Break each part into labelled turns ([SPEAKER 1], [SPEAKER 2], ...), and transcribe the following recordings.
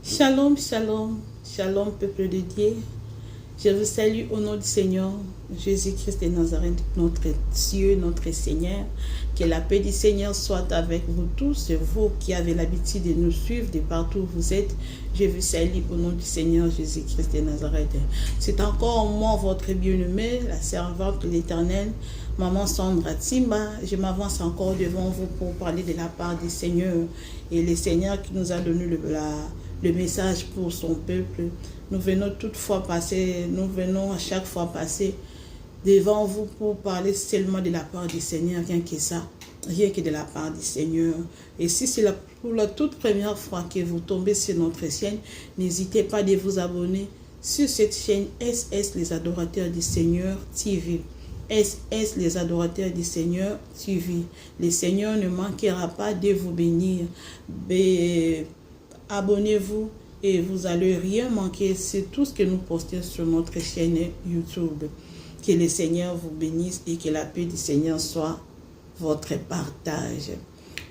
[SPEAKER 1] Shalom, shalom, shalom, peuple de Dieu. Je vous salue au nom du Seigneur Jésus-Christ de Nazareth, notre Dieu, notre Seigneur. Que la paix du Seigneur soit avec vous tous, vous qui avez l'habitude de nous suivre de partout où vous êtes. Je vous salue au nom du Seigneur Jésus-Christ de Nazareth. C'est encore moi, votre bien-aimé, la servante de l'Éternel, Maman Sandra Timba. Je m'avance encore devant vous pour parler de la part du Seigneur et le Seigneur qui nous a donné le message pour son peuple. Nous venons à chaque fois passer devant vous pour parler seulement de la part du Seigneur, rien que ça, rien que de la part du Seigneur. Et si c'est pour la toute première fois que vous tombez sur notre chaîne, n'hésitez pas de vous abonner sur cette chaîne SS les adorateurs du Seigneur TV. SS les adorateurs du Seigneur TV. Le Seigneur ne manquera pas de vous bénir. Abonnez-vous et vous n'allez rien manquer. C'est tout ce que nous postons sur notre chaîne YouTube. Que le Seigneur vous bénisse et que la paix du Seigneur soit votre partage.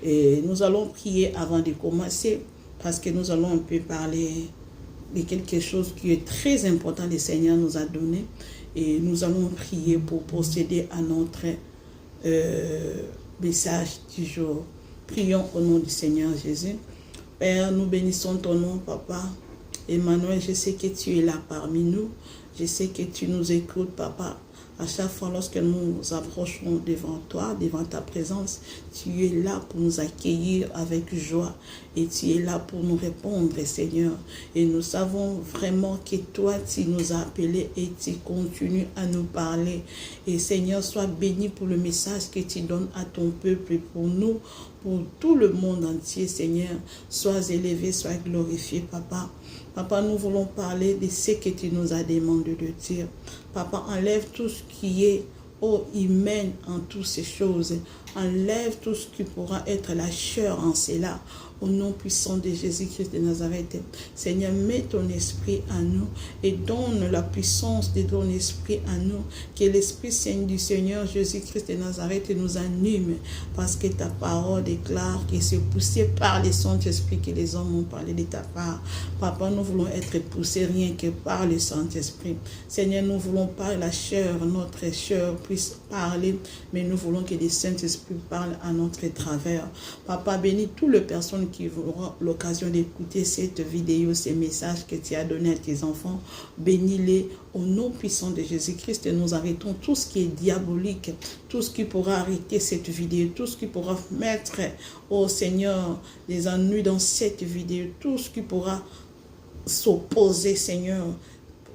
[SPEAKER 1] Et nous allons prier avant de commencer parce que nous allons un peu parler de quelque chose qui est très important que le Seigneur nous a donné. Et nous allons prier pour procéder à notre message du jour. Prions au nom du Seigneur Jésus. Père, nous bénissons ton nom, Papa. Emmanuel, je sais que tu es là parmi nous. Je sais que tu nous écoutes, Papa. À chaque fois, lorsque nous nous approchons devant toi, devant ta présence, tu es là pour nous accueillir avec joie. Et tu es là pour nous répondre, Seigneur. Et nous savons vraiment que toi, tu nous as appelés et tu continues à nous parler. Et Seigneur, sois béni pour le message que tu donnes à ton peuple, pour nous, pour tout le monde entier, Seigneur. Sois élevé, sois glorifié, Papa. Papa, nous voulons parler de ce que tu nous as demandé de dire. Papa, enlève tout ce qui est humain en toutes ces choses. Enlève tout ce qui pourra être la chair en cela. Au nom puissant de Jésus-Christ de Nazareth. Seigneur, mets ton esprit à nous et donne la puissance de ton esprit à nous. Que l'Esprit Saint du Seigneur Jésus-Christ de Nazareth nous anime parce que ta parole déclare que c'est poussé par le Saint-Esprit que les hommes ont parlé de ta part. Papa, nous voulons être poussés rien que par le Saint-Esprit. Seigneur, nous voulons pas la chair, notre chair puisse parler, mais nous voulons que le Saint-Esprit parle à notre travers. Papa, bénis toutes les personnes qui auront l'occasion d'écouter cette vidéo, ces messages que tu as donnés à tes enfants. Bénis-les au nom puissant de Jésus-Christ. Nous arrêtons tout ce qui est diabolique, tout ce qui pourra arrêter cette vidéo, tout ce qui pourra mettre au Seigneur des ennuis dans cette vidéo, tout ce qui pourra s'opposer, Seigneur,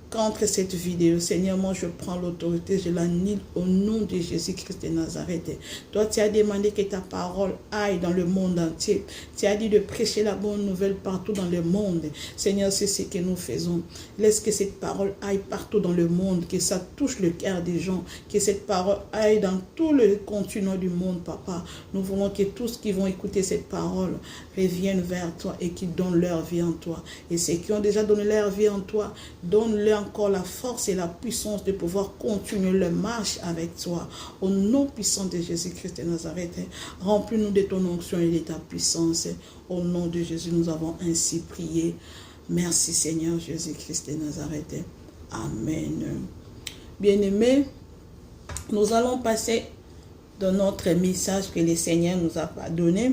[SPEAKER 1] contre cette vidéo. Seigneur, moi je prends l'autorité, je l'annule au nom de Jésus-Christ de Nazareth. Toi, tu as demandé que ta parole aille dans le monde entier. Tu as dit de prêcher la bonne nouvelle partout dans le monde. Seigneur, c'est ce que nous faisons. Laisse que cette parole aille partout dans le monde, que ça touche le cœur des gens, que cette parole aille dans tout le continent du monde, Papa. Nous voulons que tous qui vont écouter cette parole reviennent vers toi et qui donnent leur vie en toi. Et ceux qui ont déjà donné leur vie en toi, donne-leur encore la force et la puissance de pouvoir continuer leur marche avec toi. Au nom puissant de Jésus-Christ de Nazareth, remplis-nous de ton onction et de ta puissance. Au nom de Jésus, nous avons ainsi prié. Merci Seigneur Jésus-Christ de Nazareth. Amen. Bien-aimés, nous allons passer dans notre message que le Seigneur nous a donné.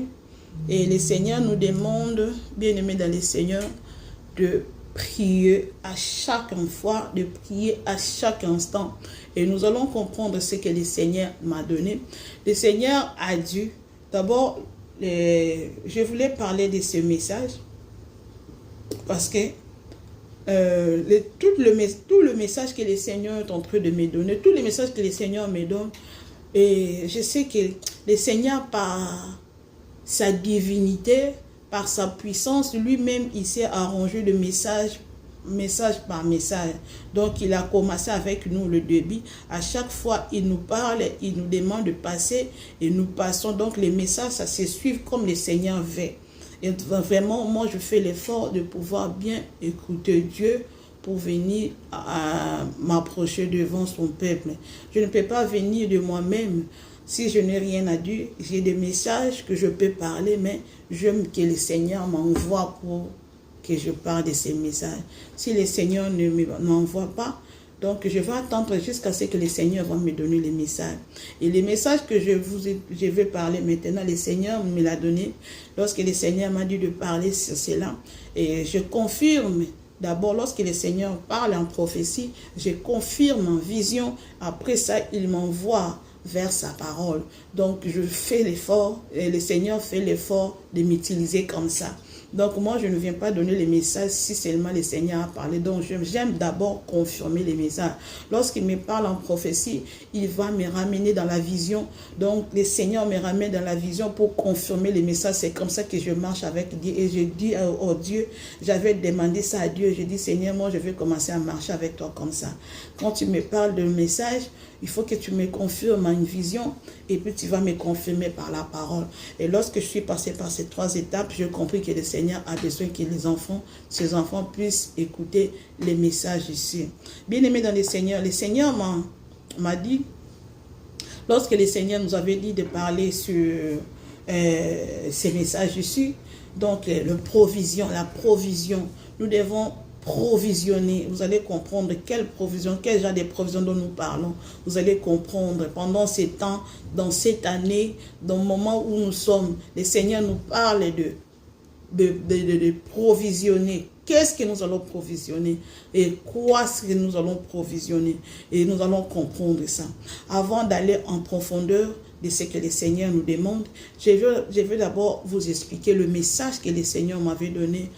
[SPEAKER 1] Et le Seigneur nous demande, bien-aimés dans le Seigneur, de prier à chaque fois, de prier à chaque instant. Et nous allons comprendre ce que le Seigneur m'a donné. Le Seigneur a dit, d'abord, je voulais parler de ce message parce que tout le message que le Seigneur est en train de me donner, tous les messages que le Seigneur me donne, et je sais que le Seigneur, par sa divinité, par sa puissance, lui-même, il s'est arrangé de message par message. Donc, il a commencé avec nous le début. À chaque fois, il nous parle, il nous demande de passer et nous passons. Donc, les messages, ça se suit comme le Seigneur veut. Et vraiment, moi, je fais l'effort de pouvoir bien écouter Dieu pour venir m'approcher devant son peuple. Je ne peux pas venir de moi-même. Si je n'ai rien à dire, j'ai des messages que je peux parler, mais j'aime que le Seigneur m'envoie pour que je parle de ces messages. Si le Seigneur ne m'envoie pas, donc je vais attendre jusqu'à ce que le Seigneur va me donner les messages. Et les messages que je vais parler maintenant, le Seigneur me l'a donné lorsque le Seigneur m'a dit de parler sur cela. Et je confirme. D'abord, lorsque le Seigneur parle en prophétie, je confirme en vision. Après ça, il m'envoie vers sa parole. Donc, je fais l'effort, et le Seigneur fait l'effort de m'utiliser comme ça. Donc, moi, je ne viens pas donner les messages si seulement le Seigneur a parlé. Donc, j'aime d'abord confirmer les messages. Lorsqu'il me parle en prophétie, il va me ramener dans la vision. Donc, le Seigneur me ramène dans la vision pour confirmer les messages. C'est comme ça que je marche avec Dieu. Et je dis au Dieu, j'avais demandé ça à Dieu. Je dis, Seigneur, moi, je vais commencer à marcher avec toi comme ça. Quand tu me parles de message, il faut que tu me confirmes une vision et puis tu vas me confirmer par la parole. Et lorsque je suis passé par ces 3 étapes, j'ai compris que le Seigneur a besoin que ses enfants puissent écouter les messages ici. Bien-aimés dans le Seigneur m'a dit, lorsque le Seigneur nous avait dit de parler sur ces messages ici, donc la provision, nous devons provisionner. Vous allez comprendre quelle provision, quel genre de provision dont nous parlons. Vous allez comprendre pendant ces temps, dans cette année, dans le moment où nous sommes, le Seigneur nous parle de provisionner. Qu'est-ce que nous allons provisionner et quoi est-ce que nous allons provisionner? Et nous allons comprendre ça. Avant d'aller en profondeur de ce que le Seigneur nous demande, je vais d'abord vous expliquer le message que le Seigneur m'avait donné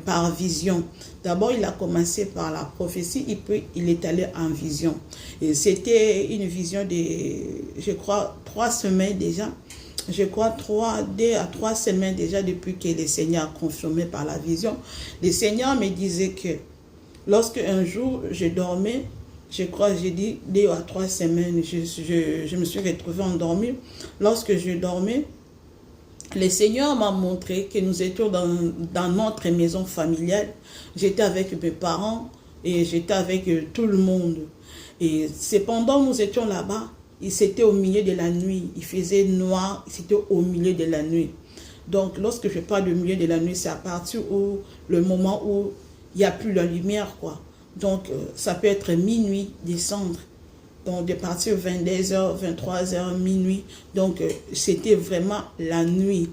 [SPEAKER 1] par vision. D'abord, il a commencé par la prophétie et puis il est allé en vision. Et c'était une vision de, je crois, 3 semaines déjà. Je crois 2 à 3 semaines déjà depuis que le Seigneur a confirmé par la vision. Le Seigneur me disait que lorsque un jour je dormais, je crois, j'ai dit 2 à 3 semaines, je me suis retrouvée endormie. Lorsque je dormais, le Seigneur m'a montré que nous étions dans notre maison familiale. J'étais avec mes parents et j'étais avec tout le monde. Et cependant, nous étions là-bas. C'était au milieu de la nuit. Il faisait noir. C'était au milieu de la nuit. Donc, lorsque je parle du milieu de la nuit, c'est à partir où le moment où il n'y a plus la lumière, quoi. Donc, ça peut être minuit, descendre. Donc, de partir 22h, 23h, minuit. Donc, c'était vraiment la nuit.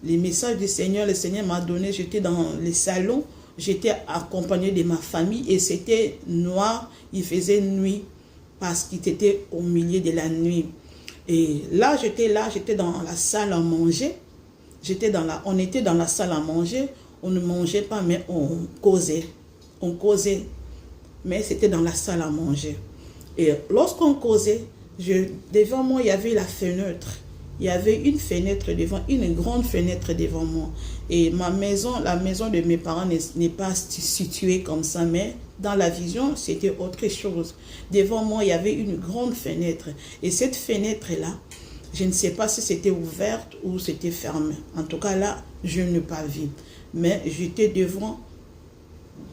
[SPEAKER 1] Les messages du Seigneur, le Seigneur m'a donné, j'étais dans le salon, j'étais accompagnée de ma famille et c'était noir, il faisait nuit parce qu'il était au milieu de la nuit. Et là, j'étais dans la salle à manger. On était dans la salle à manger, on ne mangeait pas, mais on causait. On causait, mais c'était dans la salle à manger. Et lorsqu'on causait, devant moi, il y avait la fenêtre. Il y avait une fenêtre devant, une grande fenêtre devant moi. Et la maison de mes parents n'est pas située comme ça, mais dans la vision, c'était autre chose. Devant moi, il y avait une grande fenêtre. Et cette fenêtre-là, je ne sais pas si c'était ouverte ou c'était fermé. En tout cas, là, je n'ai pas vu. Mais j'étais devant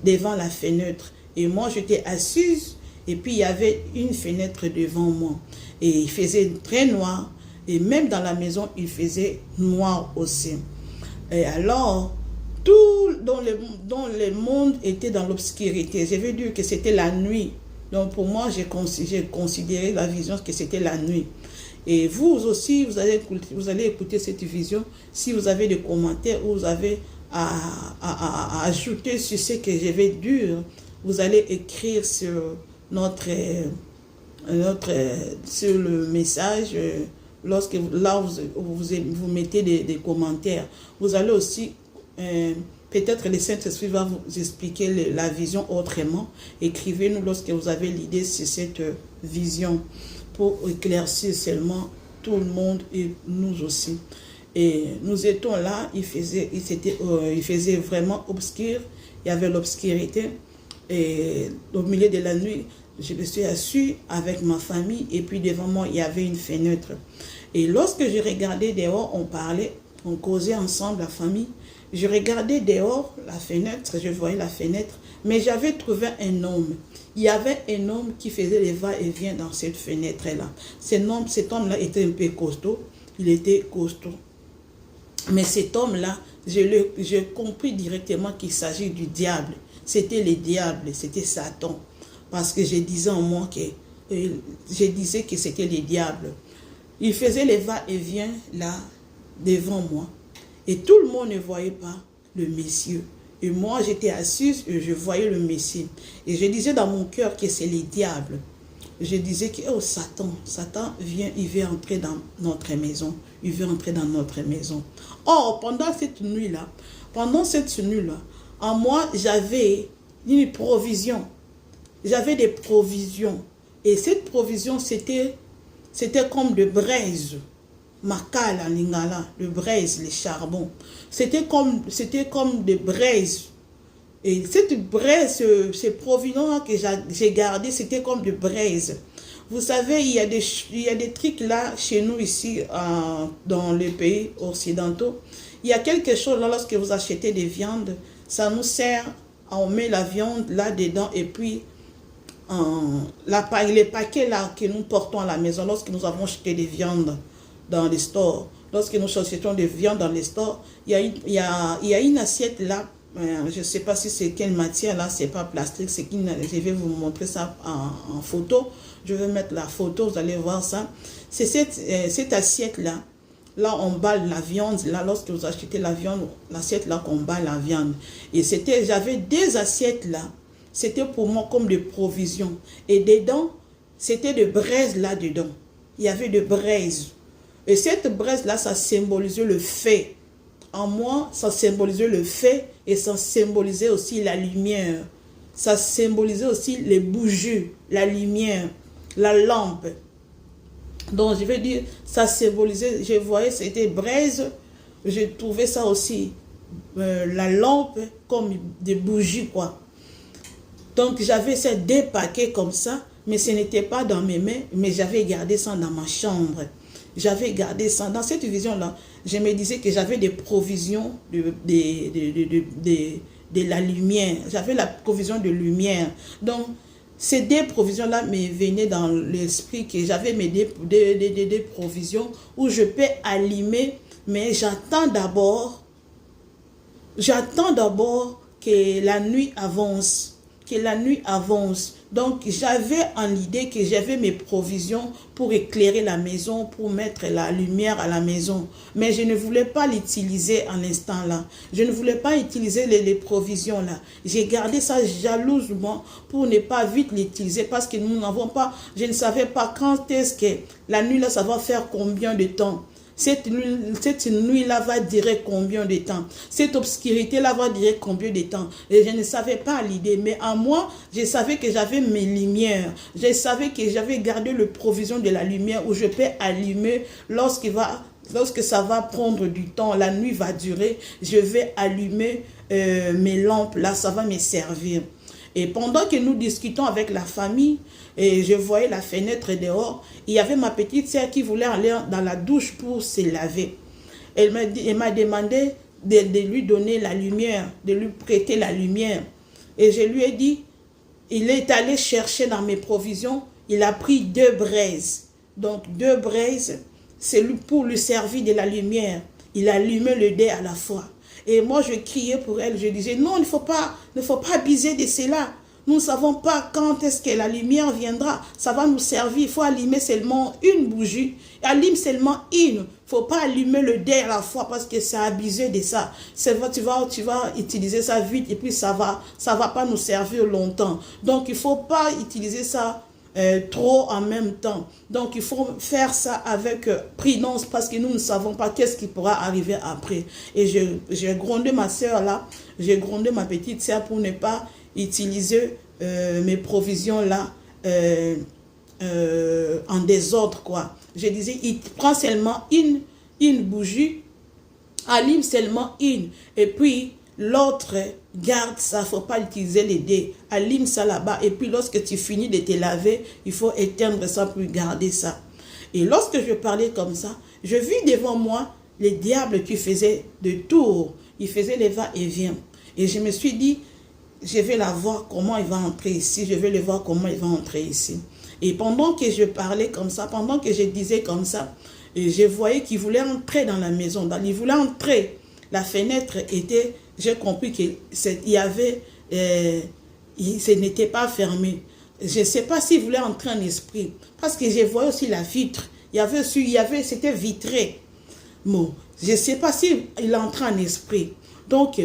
[SPEAKER 1] la fenêtre. Et moi, j'étais assise. Et puis, il y avait une fenêtre devant moi. Et il faisait très noir. Et même dans la maison, il faisait noir aussi. Et alors, tout dans le monde était dans l'obscurité. Je veux dire que c'était la nuit. Donc, pour moi, j'ai considéré la vision que c'était la nuit. Et vous aussi, vous allez écouter cette vision. Si vous avez des commentaires ou vous avez à ajouter sur ce que je vais dire, vous allez écrire sur sur le message. Lorsque là vous mettez des commentaires, vous allez aussi peut-être le Saint-Esprit va vous expliquer la vision autrement. Écrivez-nous lorsque vous avez l'idée sur cette vision pour éclaircir seulement tout le monde et nous aussi. Et nous étions là, il faisait vraiment obscur, il y avait l'obscurité. Et au milieu de la nuit, je me suis assise avec ma famille et puis devant moi, il y avait une fenêtre. Et lorsque je regardais dehors, on parlait, on causait ensemble, la famille. Je regardais dehors la fenêtre, je voyais la fenêtre, mais j'avais trouvé un homme. Il y avait un homme qui faisait les va-et-vient dans cette fenêtre-là. Cet homme-là était un peu costaud, il était costaud. Mais cet homme-là, j'ai compris directement qu'il s'agit du diable. C'était le diable, c'était Satan. Parce que je disais en moi que, je disais que c'était le diable. Il faisait les va-et-vient là, devant moi. Et tout le monde ne voyait pas le Messie. Et moi, j'étais assise et je voyais le Messie. Et je disais dans mon cœur que c'est le diable. Je disais que, oh Satan, Satan vient, il veut entrer dans notre maison. Il veut entrer dans notre maison. Or, pendant cette nuit-là, en moi, j'avais une provision. J'avais des provisions. Et cette provision, c'était comme de braise. Makala, lingala, le braise, le charbon. C'était comme des braises. Et cette braise, ces provisions que j'ai gardées, c'était comme des braises. Vous savez, il y a des trucs là, chez nous ici, dans les pays occidentaux. Il y a quelque chose là, lorsque vous achetez des viandes, ça nous sert, on met la viande là-dedans et puis les paquets là que nous portons à la maison, lorsque nous avons acheté des viandes dans les stores, lorsque nous achetons des viandes dans les stores, il y a une assiette là, je ne sais pas si c'est quelle matière là, c'est pas plastique, je vais vous montrer ça en photo, je vais mettre la photo, vous allez voir ça. C'est cette assiette là, on balle la viande, là lorsque vous achetez la viande, l'assiette là qu'on balle la viande. Et j'avais des assiettes là, c'était pour moi comme des provisions. Et dedans, c'était de braise là-dedans. Il y avait de braise. Et cette braise-là, ça symbolisait le feu. En moi, ça symbolisait le feu et ça symbolisait aussi la lumière. Ça symbolisait aussi les bougies, la lumière, la lampe. Donc, je veux dire, ça symbolisait, je voyais, c'était braise. Je trouvais ça aussi, la lampe, comme des bougies, quoi. Donc, j'avais ces deux paquets comme ça, mais ce n'était pas dans mes mains, mais j'avais gardé ça dans ma chambre. J'avais gardé ça. Dans cette vision-là, je me disais que j'avais des provisions de la lumière. J'avais la provision de lumière. Donc, ces deux provisions-là me venaient dans l'esprit que j'avais des provisions où je peux allumer, mais j'attends d'abord que la nuit avance. Donc, j'avais en l'idée que j'avais mes provisions pour éclairer la maison, pour mettre la lumière à la maison. Mais je ne voulais pas l'utiliser en instant là. Je ne voulais pas utiliser les provisions là. J'ai gardé ça jalousement pour ne pas vite l'utiliser parce que nous n'avons pas, je ne savais pas quand est-ce que la nuit là, ça va faire combien de temps. Cette nuit-là va durer combien de temps? Cette obscurité-là va durer combien de temps? Et je ne savais pas l'idée, mais en moi, je savais que j'avais mes lumières. Je savais que j'avais gardé le provision de la lumière où je peux allumer lorsque ça va prendre du temps, la nuit va durer, je vais allumer mes lampes, là, ça va me servir. Et pendant que nous discutons avec la famille, et je voyais la fenêtre dehors, il y avait ma petite sœur qui voulait aller dans la douche pour se laver. Elle m'a demandé de lui donner la lumière, de lui prêter la lumière. Et je lui ai dit, il est allé chercher dans mes provisions, il a pris 2 braises. Donc 2 braises, c'est pour lui servir de la lumière. Il allumait le dé à la fois. Et moi, je criais pour elle, je disais, non, il ne faut pas abuser de cela. Nous ne savons pas quand est-ce que la lumière viendra. Ça va nous servir. Il faut allumer seulement une bougie. Allume seulement une. Il ne faut pas allumer le dé à la fois parce que c'est abusé de ça. Tu vas utiliser ça vite et puis ça va pas nous servir longtemps. Donc, il ne faut pas utiliser ça trop en même temps. Donc, il faut faire ça avec prudence parce que nous ne savons pas qu'est-ce qui pourra arriver après. Et j'ai grondé ma soeur là. J'ai grondé ma petite soeur pour ne pas utiliser mes provisions là en désordre, quoi. Je disais, il prend seulement une bougie, allume seulement une, et puis l'autre, garde ça, il ne faut pas utiliser les dés, allume ça là-bas, et puis lorsque tu finis de te laver, il faut éteindre ça pour garder ça. Et lorsque je parlais comme ça, je vis devant moi les diables qui faisaient de tours, ils faisaient les va-et-vient. Et je me suis dit, je vais la voir comment il va entrer ici, je vais le voir comment il va entrer ici. Et pendant que je parlais comme ça, pendant que je disais comme ça,
[SPEAKER 2] Et je voyais qu'il voulait entrer dans la maison. Il voulait entrer. La fenêtre était, j'ai compris qu'il y avait, ce n'était pas fermé. Je ne sais pas s'il voulait entrer en esprit. Parce que je voyais aussi la vitre. C'était vitré. Bon, je ne sais pas s'il entrait en esprit. Donc,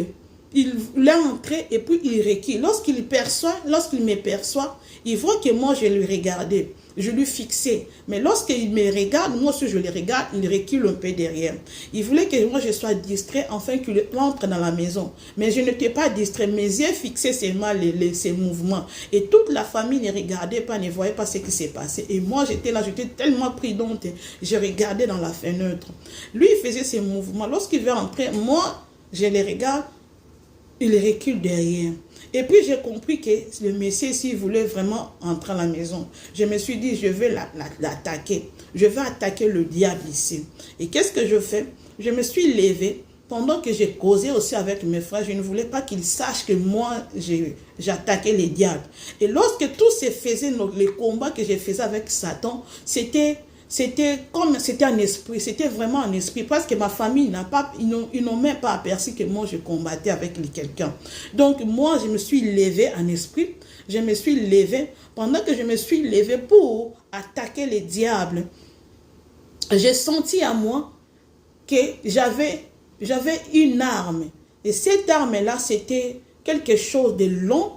[SPEAKER 2] il voulait entrer et puis il recule. Lorsqu'il me perçoit, il voit que moi je lui regardais. Je lui fixais. Mais lorsqu'il me regarde, moi aussi je le regarde, il recule un peu derrière. Il voulait que moi je sois distrait afin qu'il entre dans la maison. Mais je n'étais pas distrait. Mes yeux fixaient seulement ses mouvements. Et toute la famille ne regardait pas, ne voyait pas ce qui s'est passé. Et moi j'étais là, j'étais tellement prudente. Je regardais dans la fenêtre. Lui il faisait ses mouvements. Lorsqu'il veut entrer, moi je le regarde, il recule derrière. Et puis j'ai compris que le Messie, s'il voulait vraiment entrer à la maison, je me suis dit, je vais l'attaquer. Je vais attaquer le diable ici. Et qu'est-ce que je fais? Je me suis levée. Pendant que j'ai causé aussi avec mes frères, je ne voulais pas qu'ils sachent que moi, j'attaquais les diables. Et lorsque tout se faisait, les combats que je faisais avec Satan, c'était un esprit, c'était vraiment un esprit, parce que ma famille ils n'ont même pas aperçu que moi je combattais avec quelqu'un. Donc moi je me suis levée en esprit, je me suis levée, pendant que je me suis levée pour attaquer les diables, j'ai senti à moi que j'avais une arme, et cette arme-là c'était quelque chose de long,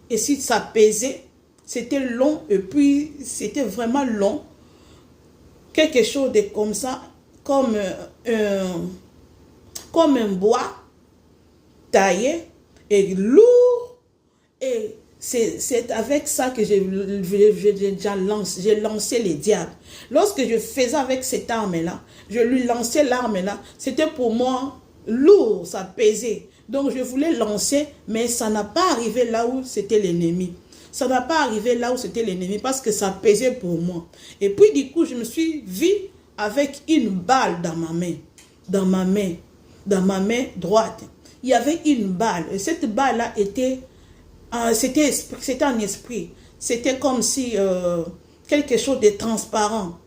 [SPEAKER 2] et si ça pesait, c'était long, et puis c'était vraiment long, quelque chose de comme ça, comme un bois taillé et lourd. Et c'est avec ça que j'ai lancé les diables. Lorsque je faisais avec cette arme-là, je lui lançais l'arme-là, c'était pour moi lourd, ça pesait. Donc je voulais lancer, mais ça n'a pas arrivé là où c'était l'ennemi. Ça n'a pas arrivé là où c'était l'ennemi parce que ça pesait pour moi. Et puis du coup, je me suis vue avec une balle dans ma main. Dans ma main droite. Il y avait une balle. Et cette balle-là c'était un esprit. C'était comme si quelque chose de transparent.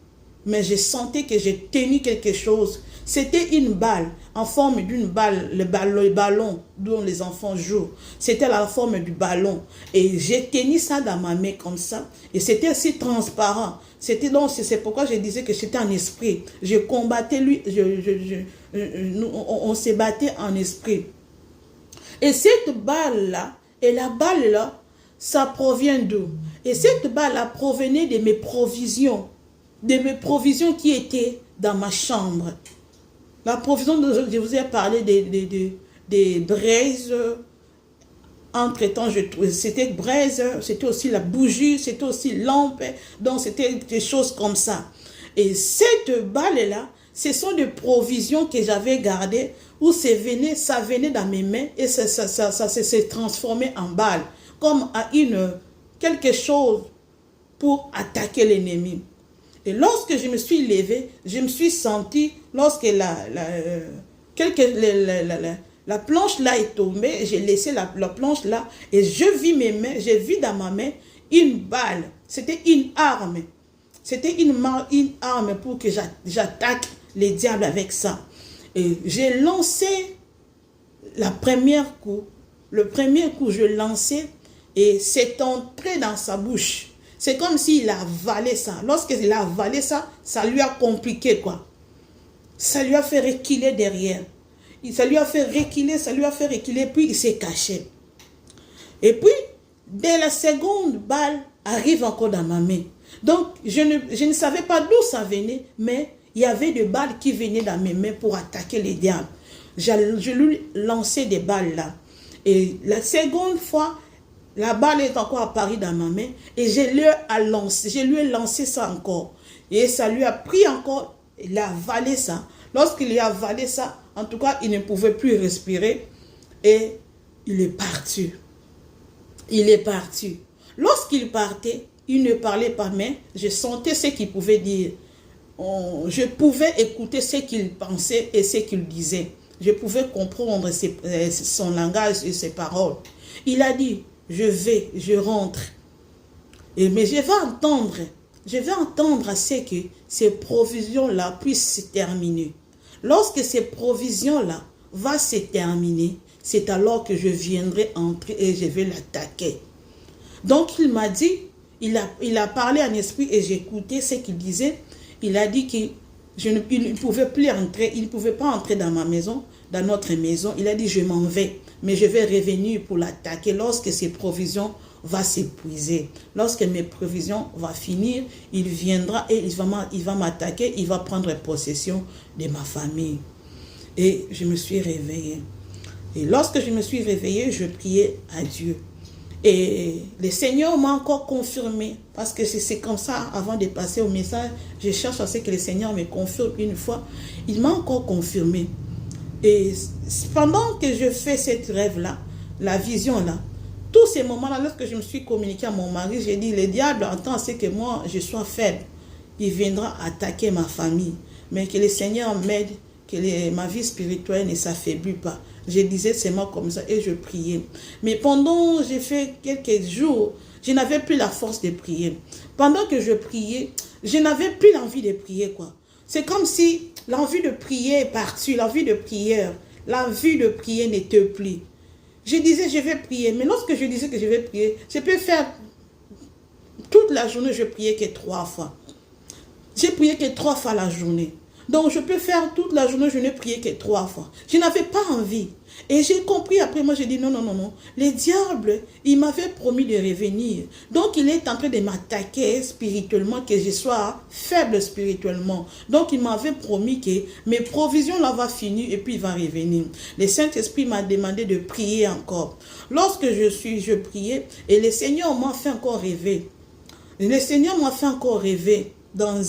[SPEAKER 2] Mais je sentais que j'ai tenu quelque chose. C'était une balle, en forme d'une balle, le ballon dont les enfants jouent. C'était la forme du ballon. Et j'ai tenu ça dans ma main comme ça. Et c'était aussi transparent. C'est pourquoi je disais que c'était un esprit. Je combattais lui, on se battait en esprit. Et cette balle-là, ça provient d'où? Et cette balle-là provenait de mes provisions. De mes provisions qui étaient dans ma chambre. La provision, je vous ai parlé des braises. Entre-temps, c'était braise, c'était aussi la bougie, c'était aussi lampe. Donc, c'était des choses comme ça. Et cette balle-là, ce sont des provisions que j'avais gardées où ça venait dans mes mains et ça s'est transformé en balle. Comme à quelque chose pour attaquer l'ennemi. Et lorsque je me suis levée, je me suis sentie, lorsque la planche là est tombée, j'ai laissé la planche là, et je vis mes mains, j'ai vu dans ma main une balle. C'était une arme. C'était une arme pour que j'attaque les diables avec ça. Et j'ai lancé le premier coup, je lançais, et c'est entré dans sa bouche. C'est comme s'il a avalé ça. Lorsqu'il a avalé ça, ça lui a compliqué quoi. Ça lui a fait reculer derrière. Ça lui a fait reculer, puis il s'est caché. Et puis, dès la seconde balle arrive encore dans ma main. Donc, je ne savais pas d'où ça venait, mais il y avait des balles qui venaient dans mes mains pour attaquer les diables. Je lui lançais des balles là. Et la seconde fois, la balle est encore apparue dans ma main et je lui ai lancé ça encore. Et ça lui a pris encore, il a avalé ça. Lorsqu'il a avalé ça, en tout cas, il ne pouvait plus respirer et il est parti. Il est parti. Lorsqu'il partait, il ne parlait pas, mais je sentais ce qu'il pouvait dire. Je pouvais écouter ce qu'il pensait et ce qu'il disait. Je pouvais comprendre son langage et ses paroles. Il a dit, je rentre. Mais je vais entendre je vais entendre à ce que ces provisions-là puissent se terminer. Lorsque ces provisions-là vont se terminer, c'est alors que je viendrai entrer et je vais l'attaquer. Donc il m'a dit, il a parlé en esprit et j'écoutais ce qu'il disait. Il a dit qu'il ne pouvait plus entrer, il ne pouvait pas entrer dans ma maison, dans notre maison. Il a dit, je m'en vais, mais je vais revenir pour l'attaquer lorsque ses provisions vont s'épuiser. Lorsque mes provisions vont finir, il viendra et il va m'attaquer, il va prendre possession de ma famille. Et je me suis réveillée. Et lorsque je me suis réveillée, je priais à Dieu. Et le Seigneur m'a encore confirmé, parce que c'est comme ça, avant de passer au message, je cherche à ce que le Seigneur me confirme une fois. Il m'a encore confirmé. Et pendant que je fais cette rêve-là, la vision-là, tous ces moments-là, lorsque je me suis communiqué à mon mari, j'ai dit, le diable entend à ce que moi, je sois faible. Il viendra attaquer ma famille. Mais que le Seigneur m'aide, que ma vie spirituelle ne s'affaiblit pas. Je disais seulement comme ça et je priais. Mais pendant, j'ai fait quelques jours, je n'avais plus la force de prier. Pendant que je priais, je n'avais plus l'envie de prier, quoi. C'est comme si l'envie de prier est partie, l'envie de prière, l'envie de prier n'était plus. Je disais, je vais prier. Mais lorsque je disais que je vais prier, je peux faire toute la journée, je priais que 3 fois. J'ai prié que 3 fois la journée. Donc, je peux faire toute la journée, je n'ai prié que 3 fois. Je n'avais pas envie. Et j'ai compris après, moi j'ai dit non, non, non, non. Le diable, il m'avait promis de revenir. Donc, il est en train de m'attaquer spirituellement, que je sois faible spirituellement. Donc, il m'avait promis que mes provisions là vont finir et puis il va revenir. Le Saint-Esprit m'a demandé de prier encore. Lorsque je priais, et le Seigneur m'a fait encore rêver. Le Seigneur m'a fait encore rêver dans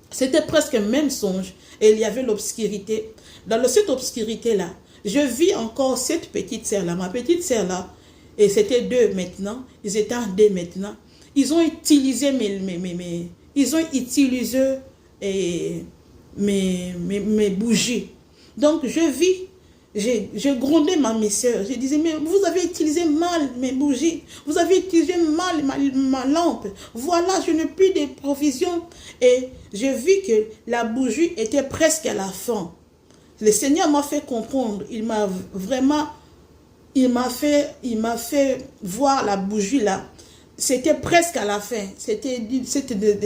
[SPEAKER 2] c'était presque le même songe et il y avait l'obscurité. Dans cette obscurité-là, je vis encore cette petite sœur-là. Ma petite sœur-là, et c'était 2 maintenant, ils étaient en 2 maintenant. Ils ont utilisé mes bougies. Donc je vis. Je grondais ma soeur. Je disais, mais vous avez utilisé mal mes bougies. Vous avez utilisé mal ma lampe. Voilà, je n'ai plus de provisions. Et je vis que la bougie était presque à la fin. Le Seigneur m'a fait comprendre. Il m'a fait voir la bougie là. C'était presque à la fin. C'était de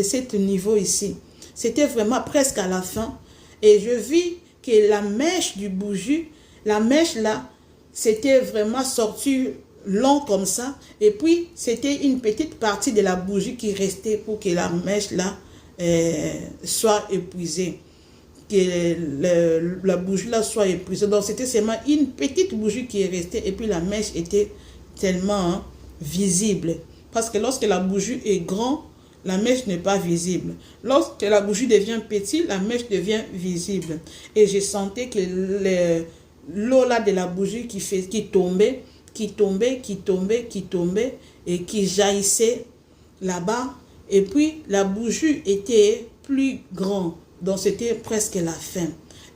[SPEAKER 2] ce niveau ici. C'était vraiment presque à la fin. Et je vis que la mèche du bougie, la mèche là, c'était vraiment sorti long comme ça. Et puis, c'était une petite partie de la bougie qui restait pour que la mèche là soit épuisée. Que la bougie là soit épuisée. Donc, c'était seulement une petite bougie qui est restée. Et puis, la mèche était tellement visible. Parce que lorsque la bougie est grande, la mèche n'est pas visible. Lorsque la bougie devient petite, la mèche devient visible. Et je sentais que l'eau là de la bougie qui tombait et qui jaillissait là-bas. Et puis la bougie était plus grande. Donc c'était presque la fin.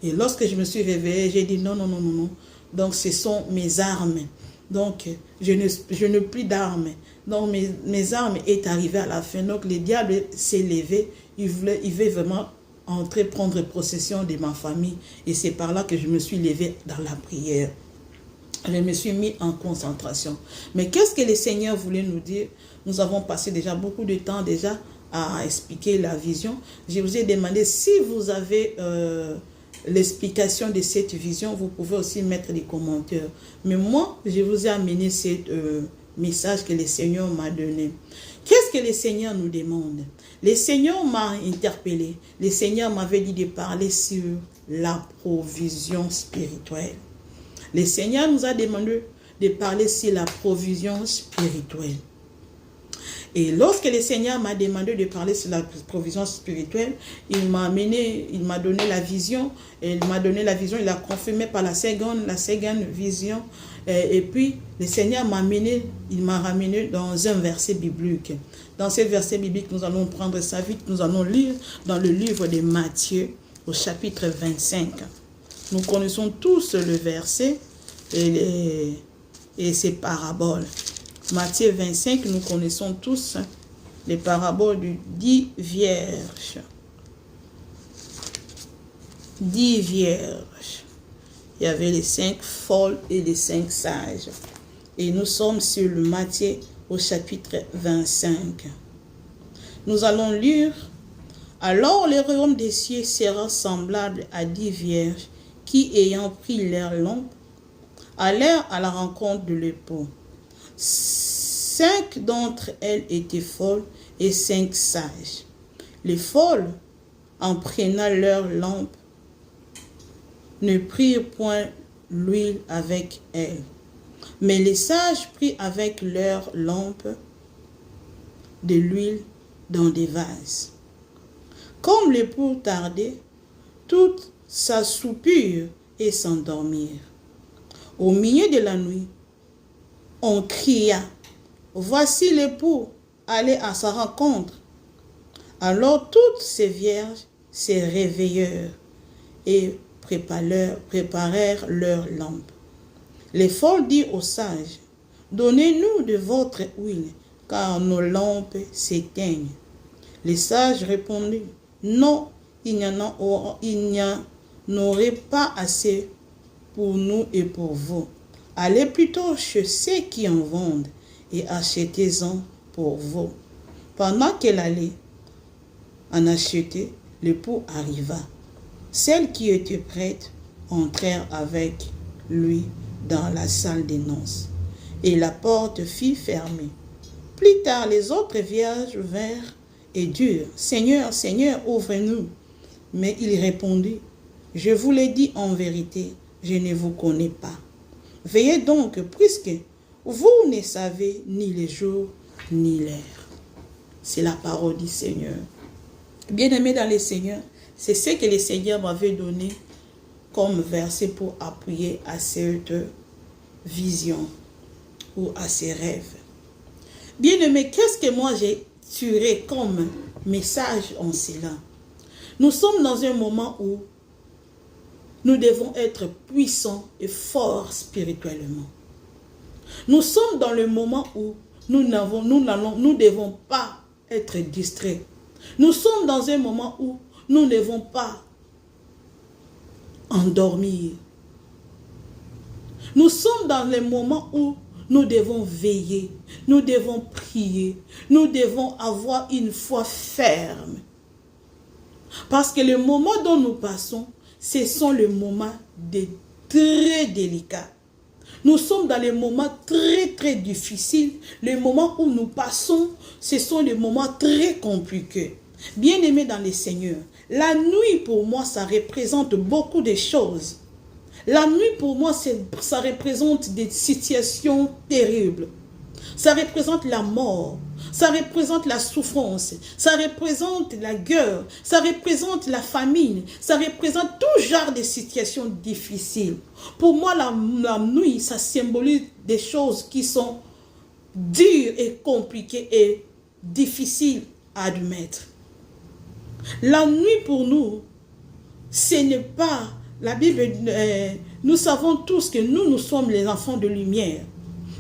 [SPEAKER 2] Et lorsque je me suis réveillée, j'ai dit non, non, non, non, non. Donc ce sont mes armes. Donc je n'ai plus d'armes. Donc mes armes est arrivé à la fin. Donc le diable s'est levé. Il veut vraiment entrer, prendre possession de ma famille. Et c'est par là que je me suis levée dans la prière. Je me suis mis en concentration. Mais qu'est-ce que le Seigneur voulait nous dire? Nous avons passé déjà beaucoup de temps déjà à expliquer la vision. Je vous ai demandé si vous avez l'explication de cette vision, vous pouvez aussi mettre des commentaires. Mais moi, je vous ai amené ce message que le Seigneur m'a donné. Qu'est-ce que le Seigneur nous demande? Le Seigneur m'a interpellé. Le Seigneur m'avait dit de parler sur la provision spirituelle. Le Seigneur nous a demandé de parler sur la provision spirituelle. Et lorsque le Seigneur m'a demandé de parler sur la provision spirituelle, il m'a donné la vision. Il m'a donné la vision, il a confirmé par la seconde vision. Et puis, le Seigneur il m'a ramené dans un verset biblique. Dans ce verset biblique, nous allons prendre ça vite, nous allons lire dans le livre de Matthieu, au chapitre 25. Nous connaissons tous le verset et ses paraboles. Matthieu 25, nous connaissons tous
[SPEAKER 1] les paraboles de 10 vierges. 10 vierges. Il y avait les 5 folles et les 5 sages. Et nous sommes sur le Matthieu au chapitre 25. Nous allons lire. Alors le royaume des cieux sera semblable à 10 vierges qui, ayant pris leur lampe, allèrent à la rencontre de l'époux. 5 d'entre elles étaient folles et 5 sages. Les folles, en prenant leur lampe, ne prirent point l'huile avec elles. Mais les sages prirent avec leur lampe de l'huile dans des vases. Comme l'époux tardait, toutes s'assoupirent et s'endormirent. Au milieu de la nuit, on cria, « Voici l'époux, allez à sa rencontre. » Alors toutes ces vierges se réveillèrent et préparèrent leurs lampes. Les folles dirent aux sages, « Donnez-nous de votre huile, car nos lampes s'éteignent. » Les sages répondirent, « Non, il n'y en aurait pas assez pour nous et pour vous. Allez plutôt chez ceux qui en vendent et achetez-en pour vous. » Pendant qu'elle allait en acheter, l'époux arriva. Celles qui étaient prêtes entrèrent avec lui dans la salle des noces, et la porte fut fermée. Plus tard, les autres vierges vinrent et dirent, « Seigneur, Seigneur, ouvre-nous. » Mais il répondit, « Je vous l'ai dit en vérité, je ne vous connais pas. Veillez donc, puisque vous ne savez ni le jour ni l'heure. » C'est la parole du Seigneur. Bien-aimés dans le Seigneur, c'est ce que le Seigneur m'avait donné comme verset pour appuyer à cette vision ou à ces rêves. Bien-aimés, qu'est-ce que moi j'ai tiré comme message en cela? Nous sommes dans un moment où nous devons être puissants et forts spirituellement. Nous sommes dans le moment où nous ne devons pas être distraits. Nous sommes dans un moment où nous ne devons pas endormir. Nous sommes dans le moment où nous devons veiller, nous devons prier, nous devons avoir une foi ferme. Parce que le moment dont nous passons, ce sont les moments très délicats. Nous sommes dans les moments très difficiles. Les moments où nous passons, ce sont les moments très compliqués. Bien-aimés dans le Seigneur, la nuit pour moi, ça représente beaucoup de choses. La nuit pour moi, ça représente des situations terribles. Ça représente la mort. Ça représente la souffrance. Ça représente la guerre. Ça représente la famine. Ça représente tout genre de situations difficiles. Pour moi, la nuit, ça symbolise des choses qui sont dures et compliquées et difficiles à admettre. La nuit pour nous, ce n'est pas... La Bible, nous savons tous que nous sommes les enfants de lumière.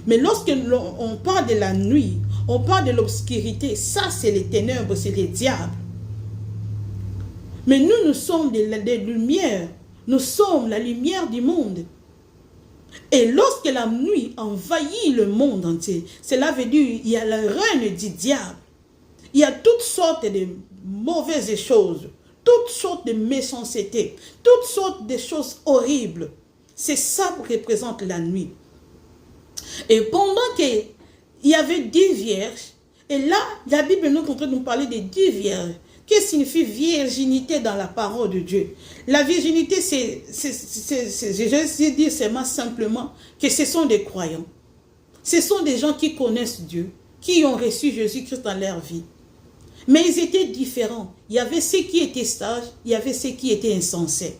[SPEAKER 1] Mais lorsque on parle de la nuit, on parle de l'obscurité, ça c'est les ténèbres, c'est les diables. Mais nous sommes des lumières, nous sommes la lumière du monde. Et lorsque la nuit envahit le monde entier, cela veut dire qu'il y a le règne du diable. Il y a toutes sortes de mauvaises choses, toutes sortes de méchanceté, toutes sortes de choses horribles. C'est ça qui représente la nuit. Et pendant qu'il y avait 10 vierges, et là, la Bible est en train de nous parler des 10 vierges. Qu'est-ce que signifie virginité dans la parole de Dieu? La virginité, je dis seulement simplement que ce sont des croyants. Ce sont des gens qui connaissent Dieu, qui ont reçu Jésus-Christ dans leur vie. Mais ils étaient différents. Il y avait ceux qui étaient sages, il y avait ceux qui étaient insensés.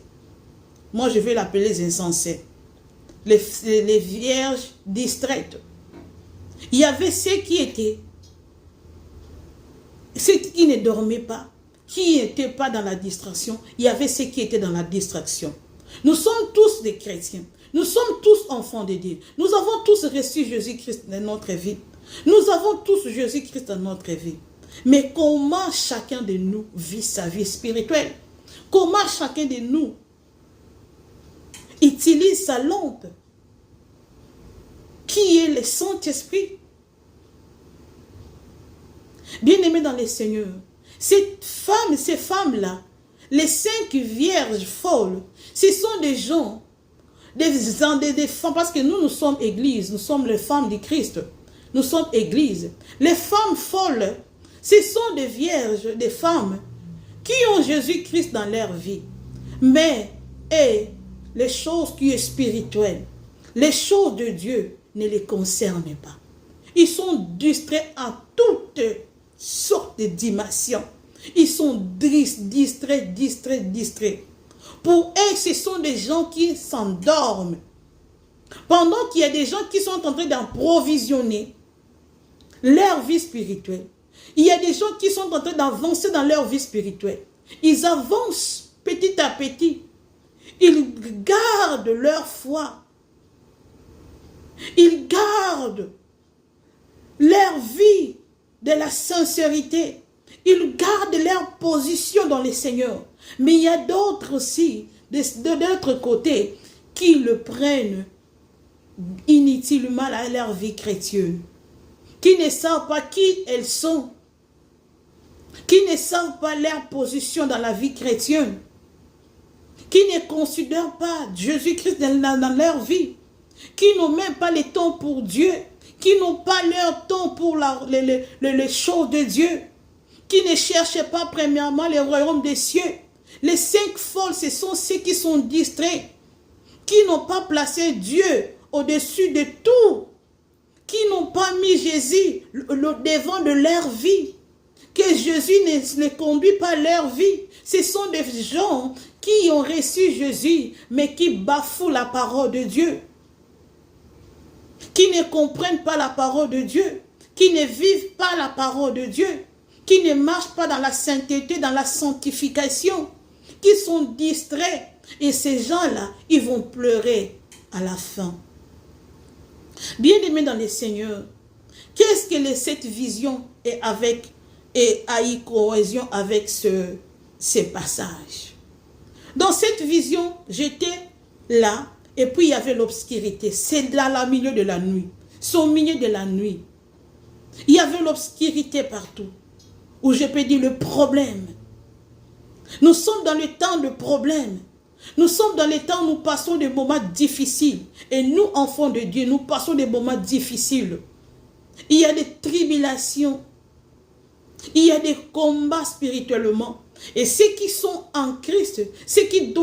[SPEAKER 1] Moi, je vais l'appeler les insensés. Les vierges distraites. Il y avait ceux qui ne dormaient pas, qui n'étaient pas dans la distraction. Il y avait ceux qui étaient dans la distraction. Nous sommes tous des chrétiens. Nous sommes tous enfants de Dieu. Nous avons tous reçu Jésus-Christ dans notre vie. Nous avons tous Jésus-Christ dans notre vie.
[SPEAKER 2] Mais comment chacun de nous vit sa vie spirituelle? Comment chacun de nous utilise sa lampe? Qui est le Saint-Esprit? Bien-aimés dans le Seigneur, ces femmes-là, les 5 vierges folles, ce sont des gens, des femmes, parce que nous sommes église, nous sommes les femmes du Christ, nous sommes église. Les femmes folles, ce sont des vierges, des femmes qui ont Jésus-Christ dans leur vie. Mais, les choses qui sont spirituelles, les choses de Dieu ne les concernent pas. Ils sont distraits en toutes sortes de dimensions. Ils sont distraits. Pour eux, ce sont des gens qui s'endorment. Pendant qu'il y a des gens qui sont en train d'approvisionner leur vie spirituelle. Il y a des gens qui sont en train d'avancer dans leur vie spirituelle. Ils avancent petit à petit. Ils gardent leur foi. Ils gardent leur vie de la sincérité. Ils gardent leur position dans le Seigneur. Mais il y a d'autres aussi, de l'autre côté, qui le prennent inutilement à leur vie chrétienne. Qui ne savent pas qui elles sont. Qui ne savent pas leur position dans la vie chrétienne. Qui ne considèrent pas Jésus-Christ dans leur vie. Qui n'ont même pas le temps pour Dieu. Qui n'ont pas leur temps pour les choses de Dieu. Qui ne cherchent pas premièrement le royaume des cieux. Les 5 folles, ce sont ceux qui sont distraits. Qui n'ont pas placé Dieu au-dessus de tout. Qui n'ont pas mis Jésus devant de leur vie. Que Jésus ne conduit pas leur vie. Ce sont des gens qui ont reçu Jésus, mais qui bafouent la parole de Dieu. Qui ne comprennent pas la parole de Dieu. Qui ne vivent pas la parole de Dieu. Qui ne marchent pas dans la sainteté, dans la sanctification. Qui sont distraits. Et ces gens-là, ils vont pleurer à la fin. Bien-aimés dans le Seigneur, qu'est-ce que cette vision est avec et a eu cohésion avec ces passages? Dans cette vision, j'étais là et puis il y avait l'obscurité. C'est là, au milieu de la nuit. C'est au milieu de la nuit. Il y avait l'obscurité partout. Où je peux dire le problème. Nous sommes dans le temps de problème. Nous sommes dans les temps où nous passons des moments difficiles. Et nous, enfants de Dieu, nous passons des moments difficiles. Il y a des tribulations. Il y a des combats spirituellement. Et ceux qui sont en Christ, ceux qui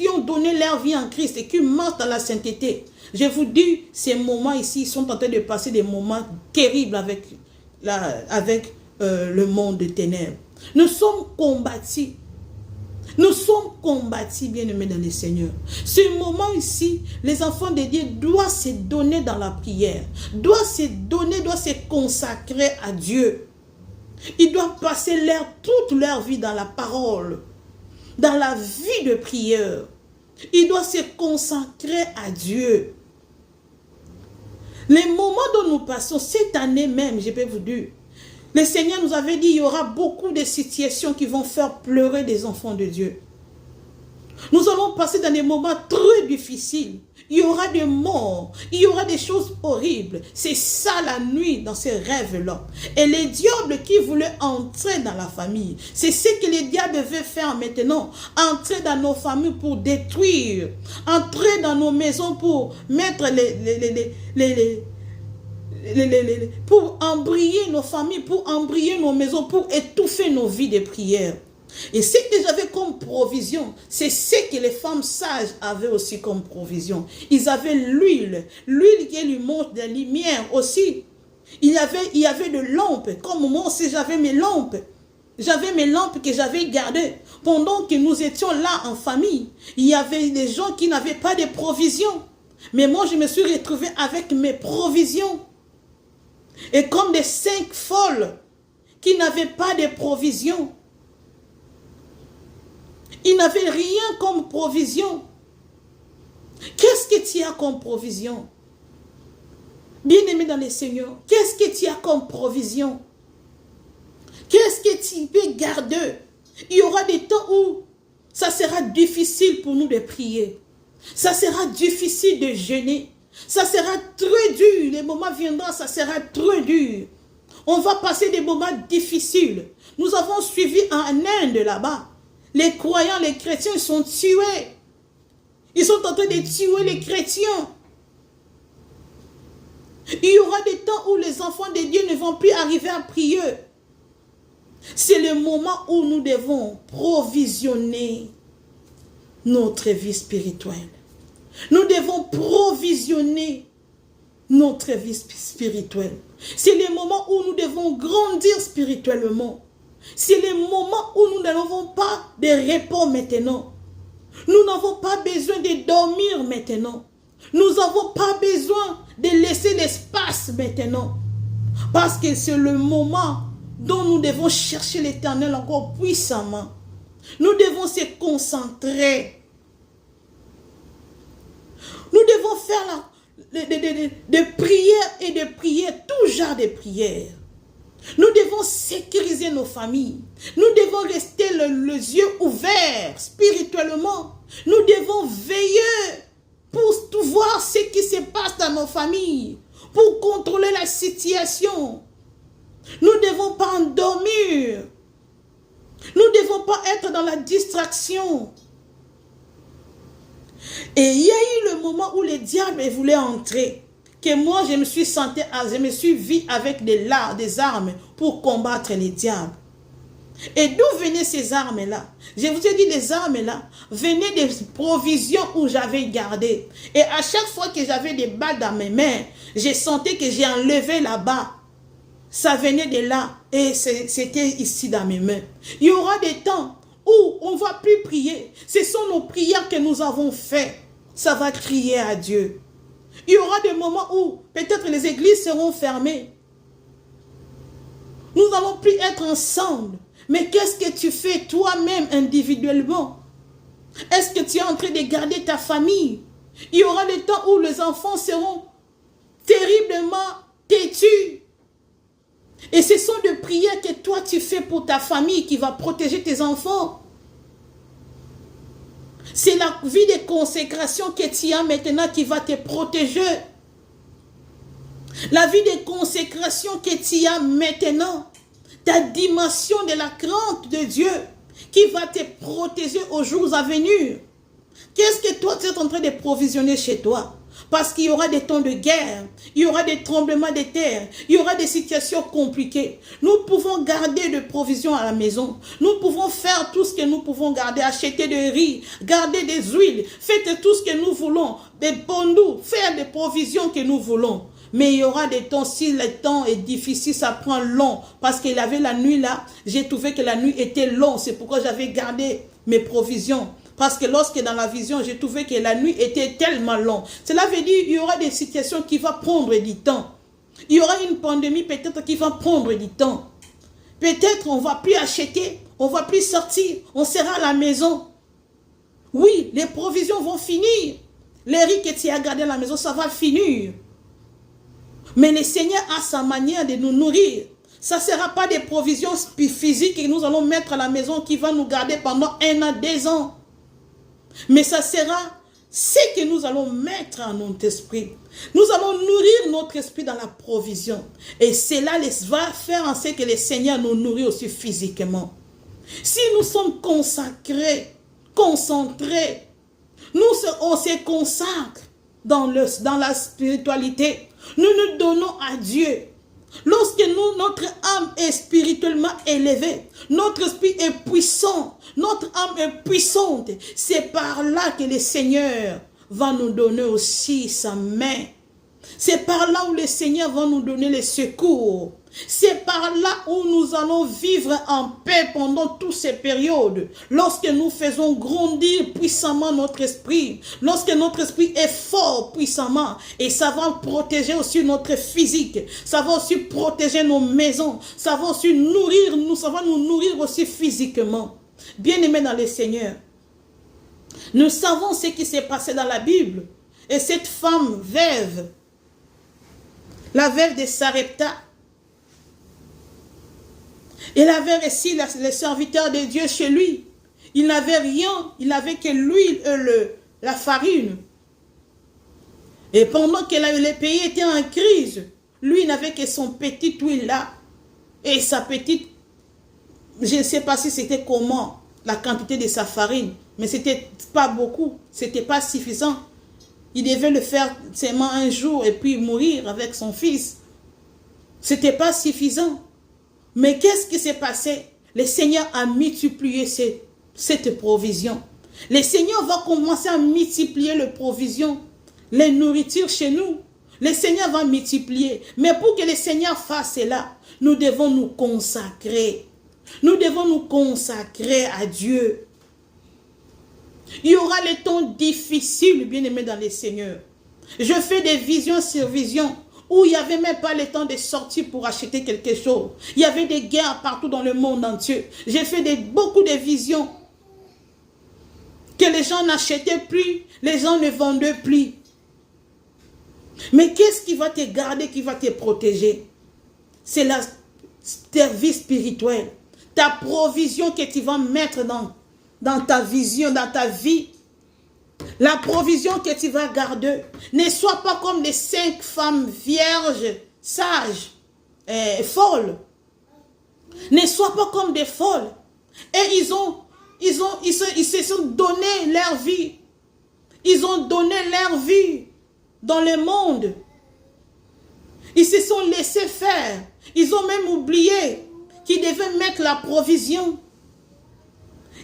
[SPEAKER 2] ont donné leur vie en Christ et qui marchent dans la sainteté, je vous dis, ces moments ici, ils sont en train de passer des moments terribles avec le monde des ténèbres. Nous sommes combattus. Nous sommes combattus, bien-aimés dans le Seigneur. Ce moment ici, les enfants de Dieu doivent se donner dans la prière, doivent se consacrer à Dieu. Ils doivent passer toute leur vie dans la parole, dans la vie de prière. Ils doivent se consacrer à Dieu. Les moments dont nous passons, cette année même, je peux vous dire, le Seigneur nous avait dit qu'il y aura beaucoup de situations qui vont faire pleurer des enfants de Dieu. Nous allons passer dans des moments très difficiles. Il y aura des morts, il y aura des choses horribles. C'est ça la nuit dans ces rêves-là. Et les diables qui voulaient entrer dans la famille, c'est ce que les diables veulent faire maintenant. Entrer dans nos familles pour détruire. Entrer dans nos maisons pour mettre pour embrayer nos familles, pour embrayer nos maisons, pour étouffer nos vies de prière. Et ce que j'avais comme provision, c'est ce que les femmes sages avaient aussi comme provision. Ils avaient l'huile qui lui montre de la lumière aussi. Il y avait de lampes, comme moi aussi j'avais mes lampes. J'avais mes lampes que j'avais gardées. Pendant que nous étions là en famille, il y avait des gens qui n'avaient pas de provisions. Mais moi je me suis retrouvée avec mes provisions. Et comme des 5 folles qui n'avaient pas de provisions. Ils n'avaient rien comme provision. Qu'est-ce que tu as comme provision? Bien-aimé dans le Seigneur, qu'est-ce que tu as comme provision? Qu'est-ce que tu peux garder? Il y aura des temps où ça sera difficile pour nous de prier. Ça sera difficile de jeûner. Ça sera très dur. Les moments viendront, ça sera très dur. On va passer des moments difficiles. Nous avons suivi en Inde là-bas. Les croyants, les chrétiens, ils sont tués. Ils sont en train de tuer les chrétiens. Il y aura des temps où les enfants de Dieu ne vont plus arriver à prier. C'est le moment où nous devons provisionner notre vie spirituelle. Nous devons provisionner notre vie spirituelle. C'est le moment où nous devons grandir spirituellement. C'est le moment où nous n'avons pas de repos maintenant. Nous n'avons pas besoin de dormir maintenant. Nous n'avons pas besoin de laisser l'espace maintenant. Parce que c'est le moment dont nous devons chercher l'Éternel encore puissamment. Nous devons se concentrer. Nous devons faire de prières et de prières, tout genre de prières. Nous devons sécuriser nos familles. Nous devons rester les yeux ouverts spirituellement. Nous devons veiller pour tout voir ce qui se passe dans nos familles, pour contrôler la situation. Nous ne devons pas endormir. Nous ne devons pas être dans la distraction. Et il y a eu le moment où le diable voulait entrer. Que moi, je me suis vu avec des armes pour combattre les diables. Et d'où venaient ces armes-là? Je vous ai dit, les armes-là venaient des provisions où j'avais gardé. Et à chaque fois que j'avais des balles dans mes mains, je sentais que j'ai enlevé là-bas. Ça venait de là et c'était ici dans mes mains. Il y aura des temps où on ne va plus prier. Ce sont nos prières que nous avons faites. Ça va crier à Dieu. Il y aura des moments où peut-être les églises seront fermées. Nous n'allons plus être ensemble. Mais qu'est-ce que tu fais toi-même individuellement? Est-ce que tu es en train de garder ta famille? Il y aura des temps où les enfants seront terriblement têtus. Et ce sont des prières que toi tu fais pour ta famille qui va protéger tes enfants. C'est la vie de consécration que tu as maintenant qui va te protéger. La vie de consécration que tu as maintenant. Ta dimension de la crainte de Dieu qui va te protéger aux jours à venir. Qu'est-ce que toi tu es en train de provisionner chez toi? Parce qu'il y aura des temps de guerre, il y aura des tremblements de terre, il y aura des situations compliquées. Nous pouvons garder des provisions à la maison. Nous pouvons faire tout ce que nous pouvons garder, acheter des riz, garder des huiles, faire tout ce que nous voulons, des bondous, faire des provisions que nous voulons. Mais il y aura des temps, si le temps est difficile, ça prend long. Parce qu'il y avait la nuit là, j'ai trouvé que la nuit était longue. C'est pourquoi j'avais gardé mes provisions. Parce que lorsque dans la vision, j'ai trouvé que la nuit était tellement longue. Cela veut dire qu'il y aura des situations qui vont prendre du temps. Il y aura une pandémie peut-être qui va prendre du temps. Peut-être on ne va plus acheter, on ne va plus sortir, on sera à la maison. Oui, les provisions vont finir. Les riz que tu as gardé à la maison, ça va finir. Mais le Seigneur a sa manière de nous nourrir. Ça ne sera pas des provisions physiques que nous allons mettre à la maison qui va nous garder pendant 1 an, 2 ans. Mais ça sera ce que nous allons mettre en notre esprit. Nous allons nourrir notre esprit dans la provision. Et cela va faire en sorte que le Seigneur nous nourrit aussi physiquement. Si nous sommes consacrés, concentrés, on se consacre dans la spiritualité. Nous nous donnons à Dieu. Lorsque notre âme est spirituellement élevée, notre esprit est puissant, notre âme est puissante, c'est par là que le Seigneur va nous donner aussi sa main. C'est par là où le Seigneur va nous donner les secours. C'est par là où nous allons vivre en paix pendant toutes ces périodes. Lorsque nous faisons grandir puissamment notre esprit. Lorsque notre esprit est fort puissamment. Et ça va protéger aussi notre physique. Ça va aussi protéger nos maisons. Ça va aussi ça va nous nourrir aussi physiquement. Bien-aimés dans le Seigneur. Nous savons ce qui s'est passé dans la Bible. Et cette femme veuve, la veuve de Sarepta, Il avait reçu les serviteurs de Dieu chez lui. Il n'avait rien, il n'avait que l'huile et la farine. Et pendant que le pays était en crise, lui n'avait que son petit huile là. Et sa petite, je ne sais pas si c'était comment, la quantité de sa farine. Mais c'était pas beaucoup, c'était pas suffisant. Il devait le faire seulement un jour et puis mourir avec son fils. C'était pas suffisant. Mais qu'est-ce qui s'est passé? Le Seigneur a multiplié cette provision. Le Seigneur va commencer à multiplier les provisions, les nourritures chez nous. Le Seigneur va multiplier. Mais pour que le Seigneur fasse cela, nous devons nous consacrer. Nous devons nous consacrer à Dieu. Il y aura les temps difficiles, bien-aimés dans le Seigneur. Je fais des visions sur visions où il n'y avait même pas le temps de sortir pour acheter quelque chose. Il y avait des guerres partout dans le monde entier. J'ai fait beaucoup de visions que les gens n'achetaient plus, les gens ne vendaient plus. Mais qu'est-ce qui va te garder, qui va te protéger? C'est ta vie spirituelle, ta provision que tu vas mettre dans ta vision, dans ta vie. La provision que tu vas garder. Ne sois pas comme les 5 femmes vierges, sages, folles. Ne sois pas comme des folles. Et ils se sont donné leur vie. Ils ont donné leur vie dans le monde. Ils se sont laissés faire. Ils ont même oublié qu'ils devaient mettre la provision.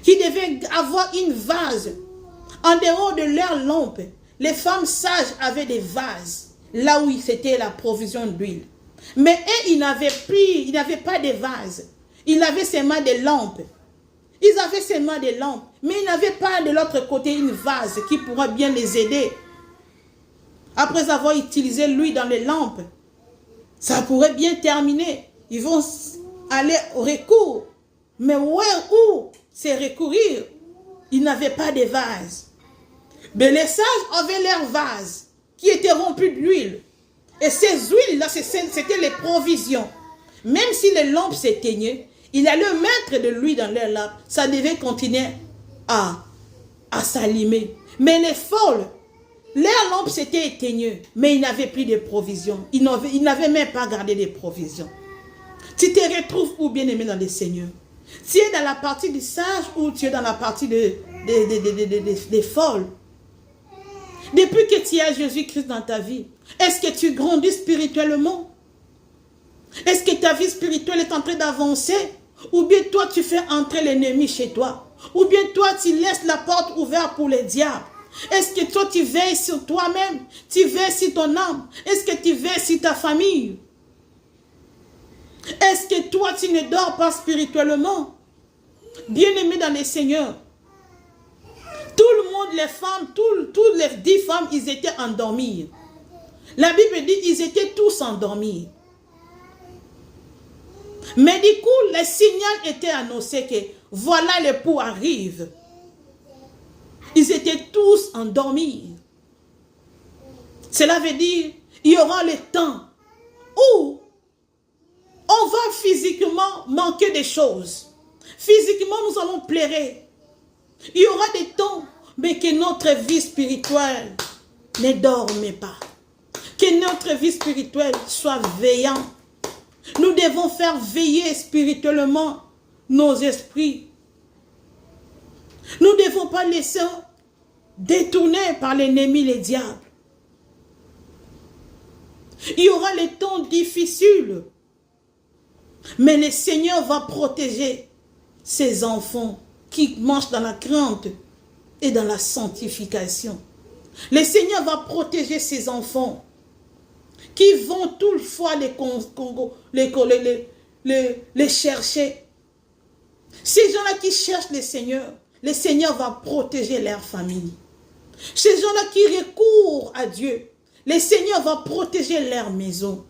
[SPEAKER 2] Qu'ils devaient avoir une vase. En dehors de leur lampe, les femmes sages avaient des vases, là où c'était la provision d'huile. Mais eux, ils n'avaient pas de vases. Ils avaient seulement des lampes. Ils avaient seulement des lampes. Mais ils n'avaient pas de l'autre côté une vase qui pourrait bien les aider. Après avoir utilisé l'huile dans les lampes, ça pourrait bien terminer. Ils vont aller au recours. Mais où c'est recourir? Ils n'avaient pas de vase. Mais les sages avaient leur vase qui était rempli d'huile. Et ces huiles-là, c'était les provisions. Même si les lampes s'éteignaient, il allait mettre de l'huile dans leurs lampes. Ça devait continuer à s'allumer. Mais les folles, leurs lampes s'étaient éteignées, mais ils n'avaient plus de provisions. Ils n'avaient même pas gardé des provisions. Tu te retrouves où, bien-aimé dans le Seigneur? Tu es dans la partie des sages ou tu es dans la partie des folles? Depuis que tu as Jésus-Christ dans ta vie, est-ce que tu grandis spirituellement? Est-ce que ta vie spirituelle est en train d'avancer? Ou bien toi, tu fais entrer l'ennemi chez toi? Ou bien toi, tu laisses la porte ouverte pour les diables? Est-ce que toi, tu veilles sur toi-même? Tu veilles sur ton âme? Est-ce que tu veilles sur ta famille? Est-ce que toi, tu ne dors pas spirituellement? Bien-aimé dans le Seigneur, tout le monde, les femmes, toutes les 10 femmes, ils étaient endormis. La Bible dit ils étaient tous endormis. Mais du coup, le signal était annoncé que voilà, l'époux arrive. Ils étaient tous endormis. Cela veut dire il y aura le temps où on va physiquement manquer des choses. Physiquement, nous allons pleurer. Il y aura des temps, mais que notre vie spirituelle ne dorme pas. Que notre vie spirituelle soit veillante. Nous devons faire veiller spirituellement nos esprits. Nous ne devons pas laisser détourner par l'ennemi, les diables. Il y aura les temps difficiles. Mais le Seigneur va protéger ses enfants qui marchent dans la crainte et dans la sanctification. Le Seigneur va protéger ses enfants qui vont toutefois les chercher. Ces gens-là qui cherchent le Seigneur va protéger leur famille. Ces gens-là qui recourent à Dieu, le Seigneur va protéger leur maison.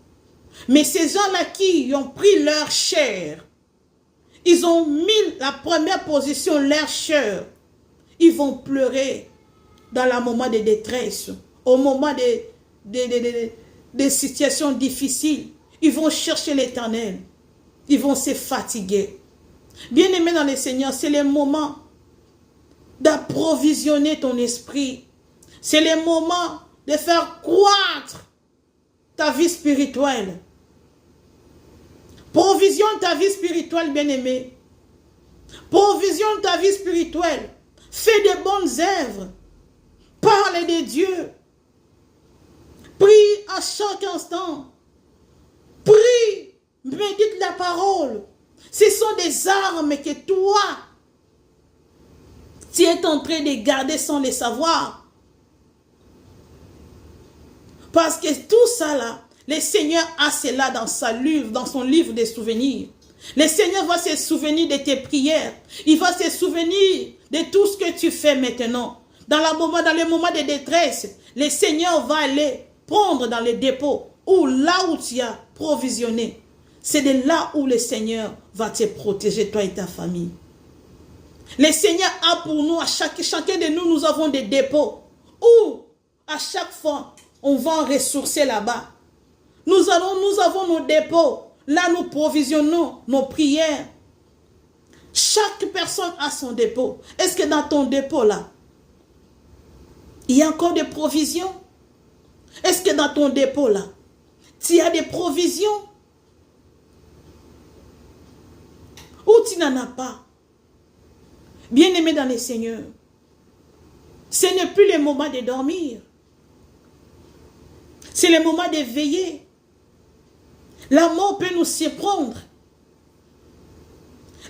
[SPEAKER 2] Mais ces gens-là qui ont pris leur chair, ils ont mis la première position, leur chair. Ils vont pleurer dans le moment de détresse, au moment des situations difficiles. Ils vont chercher l'Éternel. ils vont se fatiguer. Bien-aimé dans le Seigneur, c'est le moment d'approvisionner ton esprit. C'est le moment de faire croître ta vie spirituelle. Provisionne ta vie spirituelle, bien-aimé. Provisionne ta vie spirituelle. Fais de bonnes œuvres. Parle de Dieu. Prie à chaque instant. Prie. Médite la parole. Ce sont des armes que toi, tu es en train de garder sans les savoir. Parce que tout ça là, le Seigneur a cela dans son livre des souvenirs. Le Seigneur va se souvenir de tes prières. Il va se souvenir de tout ce que tu fais maintenant. Dans les moments de détresse, le Seigneur va aller prendre dans les dépôts ou là où tu as provisionné. C'est de là où le Seigneur va te protéger, toi et ta famille. Le Seigneur a pour nous, chacun de nous, nous avons des dépôts où à chaque fois, on va en ressourcer là-bas. Nous avons nos dépôts. Là, nous provisionnons nos prières. Chaque personne a son dépôt. Est-ce que dans ton dépôt là, il y a encore des provisions? Est-ce que dans ton dépôt là, tu as des provisions? Ou tu n'en as pas? Bien-aimé dans le Seigneur, ce n'est plus le moment de dormir. C'est le moment de veiller. La mort peut nous surprendre.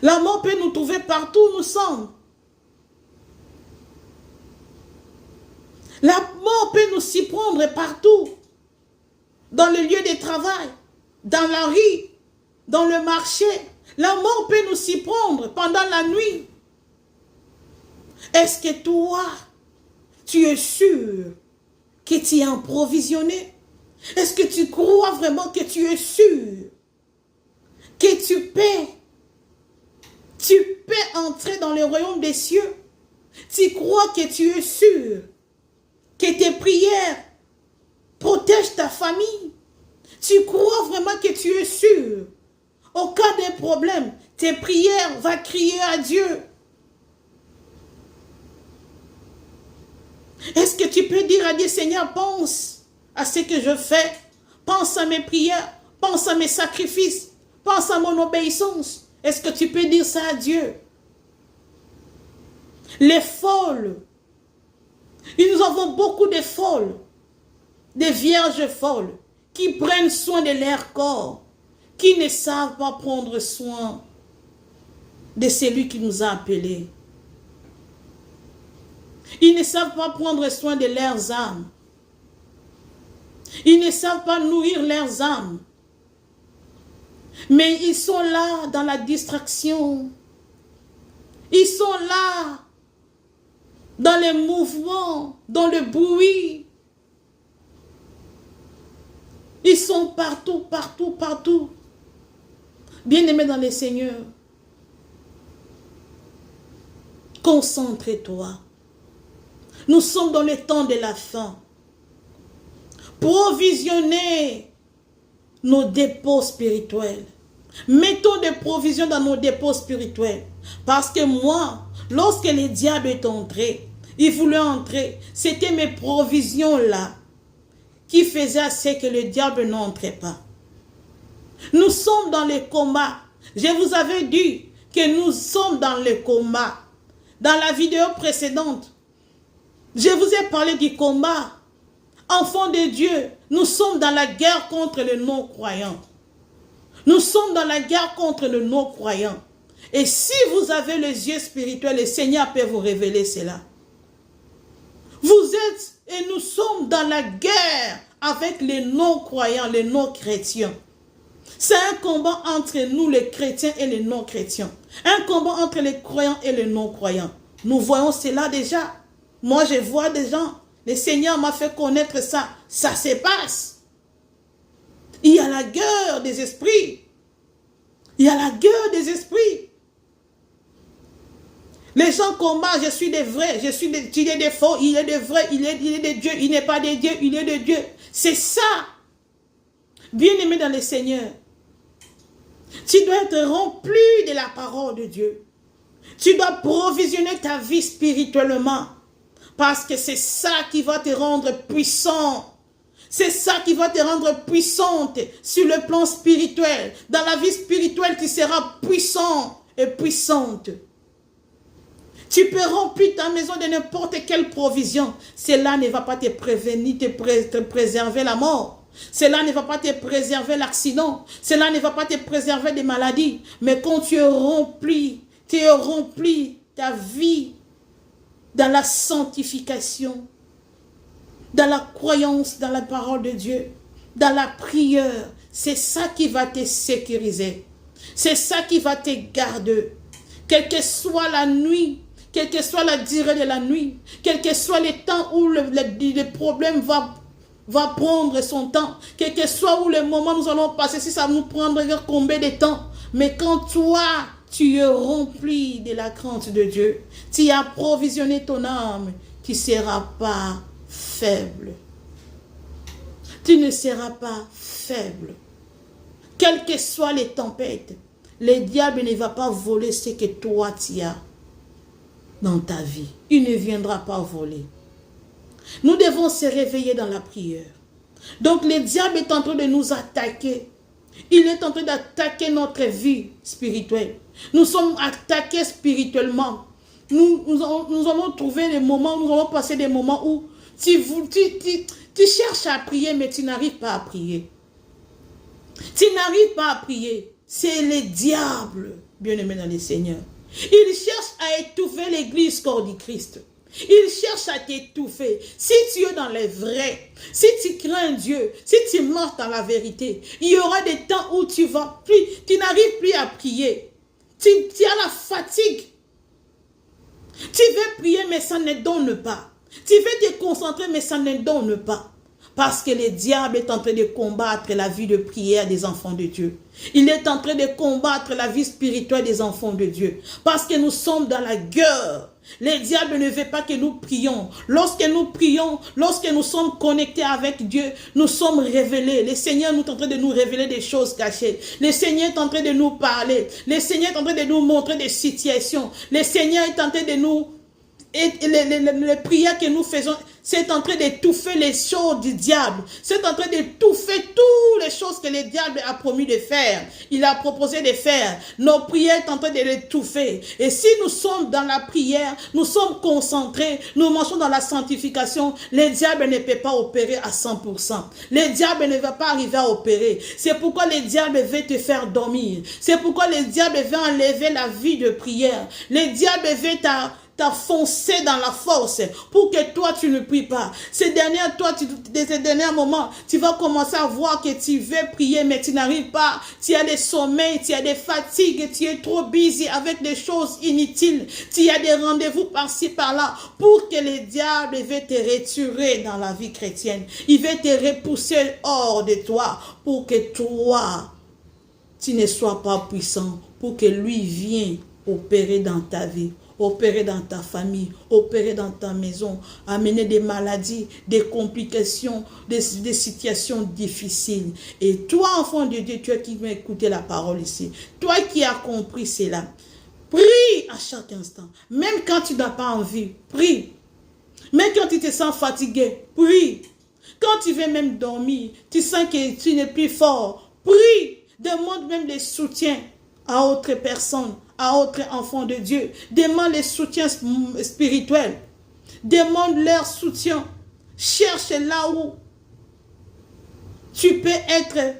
[SPEAKER 2] La mort peut nous trouver partout où nous sommes. La mort peut nous surprendre partout. Dans le lieu de travail, dans la rue, dans le marché. La mort peut nous surprendre pendant la nuit. Est-ce que toi, tu es sûr que tu es approvisionné? Est-ce que tu crois vraiment que tu es sûr que tu peux entrer dans le royaume des cieux? Tu crois que tu es sûr que tes prières protègent ta famille? Tu crois vraiment que tu es sûr? Au cas d'un problème, tes prières vont crier à Dieu. Est-ce que tu peux dire à Dieu, Seigneur, pense à ce que je fais, pense à mes prières, pense à mes sacrifices, pense à mon obéissance. Est-ce que tu peux dire ça à Dieu? Les folles, et nous avons beaucoup de folles, des vierges folles, qui prennent soin de leur corps, qui ne savent pas prendre soin de celui qui nous a appelés. Ils ne savent pas prendre soin de leurs âmes. Ils ne savent pas nourrir leurs âmes. Mais ils sont là dans la distraction. Ils sont là dans les mouvements, dans le bruit. Ils sont partout, partout, partout. Bien-aimés dans le Seigneur, concentre-toi. Nous sommes dans le temps de la fin. Provisionnez nos dépôts spirituels. Mettons des provisions dans nos dépôts spirituels. Parce que moi, lorsque le diable est entré, il voulait entrer. C'était mes provisions-là qui faisaient à ce que le diable n'entrait pas. Nous sommes dans le combat. Je vous avais dit que nous sommes dans le combat. Dans la vidéo précédente, je vous ai parlé du combat. Enfants de Dieu, nous sommes dans la guerre contre les non-croyants. Nous sommes dans la guerre contre les non-croyants. Et si vous avez les yeux spirituels, le Seigneur peut vous révéler cela. Vous êtes et nous sommes dans la guerre avec les non-croyants, les non-chrétiens. C'est un combat entre nous, les chrétiens et les non-chrétiens. Un combat entre les croyants et les non-croyants. Nous voyons cela déjà. Moi, je vois des gens. Le Seigneur m'a fait connaître ça. Ça se passe. Il y a la guerre des esprits. Il y a la guerre des esprits. Les gens combattent, je suis des vrais, il est des faux, il est des vrais, il est de Dieu, il n'est pas de Dieu, il est de Dieu. C'est ça. Bien-aimé dans le Seigneur. Tu dois être rempli de la parole de Dieu. Tu dois provisionner ta vie spirituellement. Parce que c'est ça qui va te rendre puissant. C'est ça qui va te rendre puissante sur le plan spirituel. Dans la vie spirituelle, tu seras puissant et puissante. Tu peux remplir ta maison de n'importe quelle provision. Cela ne va pas te prévenir, te préserver la mort. Cela ne va pas te préserver l'accident. Cela ne va pas te préserver des maladies. Mais quand tu remplis ta vie dans la sanctification, dans la croyance, dans la parole de Dieu, dans la prière, c'est ça qui va te sécuriser. C'est ça qui va te garder. Quelle que soit la nuit, quelle que soit la durée de la nuit, quel que soit le temps où le problème va prendre son temps, quel que soit où le moment nous allons passer, si ça nous prendra combien de temps, mais quand toi, tu es rempli de la crainte de Dieu, tu as provisionné ton âme, tu ne seras pas faible. Tu ne seras pas faible. Quelles que soient les tempêtes, le diable ne va pas voler ce que toi tu as dans ta vie. Il ne viendra pas voler. Nous devons se réveiller dans la prière. Donc le diable est en train de nous attaquer. Il est en train d'attaquer notre vie spirituelle. Nous sommes attaqués spirituellement. Nous allons trouver des moments, nous allons passer des moments où tu cherches à prier, mais tu n'arrives pas à prier. Tu n'arrives pas à prier. C'est le diable, bien-aimé dans le Seigneur. Il cherche à étouffer l'église corps du Christ. Il cherche à t'étouffer. Si tu es dans les vrais, si tu crains Dieu, si tu marches dans la vérité, il y aura des temps où tu n'arrives plus à prier. Tu as la fatigue. Tu veux prier, mais ça ne donne pas. Tu veux te concentrer, mais ça ne donne pas. Parce que le diable est en train de combattre la vie de prière des enfants de Dieu. Il est en train de combattre la vie spirituelle des enfants de Dieu. Parce que nous sommes dans la guerre. Le diable ne veut pas que nous prions. Lorsque nous prions, lorsque nous sommes connectés avec Dieu, nous sommes révélés. Le Seigneur est en train de nous révéler des choses cachées. Le Seigneur est en train de nous parler. Le Seigneur est en train de nous montrer des situations. Le Seigneur est en train de nous... Et les prières que nous faisons, c'est en train d'étouffer les choses du diable. C'est en train d'étouffer toutes les choses que le diable a promis de faire. Il a proposé de faire. Nos prières sont en train de l'étouffer. Et si nous sommes dans la prière, nous sommes concentrés, nous marchons dans la sanctification, le diable ne peut pas opérer à 100%. Le diable ne va pas arriver à opérer. C'est pourquoi le diable veut te faire dormir. C'est pourquoi le diable veut enlever la vie de prière. Le diable veut t'as foncé dans la force pour que toi tu ne pries pas. Ces derniers moments, tu vas commencer à voir que tu veux prier mais tu n'arrives pas. Tu as des sommeils, tu as des fatigues, tu es trop busy avec des choses inutiles. Tu as des rendez-vous par-ci par-là pour que le diable veut te retirer dans la vie chrétienne. Il veut te repousser hors de toi pour que toi tu ne sois pas puissant, pour que lui vienne opérer dans ta vie, opérer dans ta famille, opérer dans ta maison, amener des maladies, des complications, des situations difficiles. Et toi, enfant de Dieu, tu qui vas écouter la parole ici, toi qui as compris cela, prie à chaque instant. Même quand tu n'as pas envie, prie. Même quand tu te sens fatigué, prie. Quand tu veux même dormir, tu sens que tu n'es plus fort, prie. Demande même des soutiens à autres personnes, à autres enfants de Dieu. Demande les soutiens spirituels. Demande leur soutien. Cherche là où tu peux être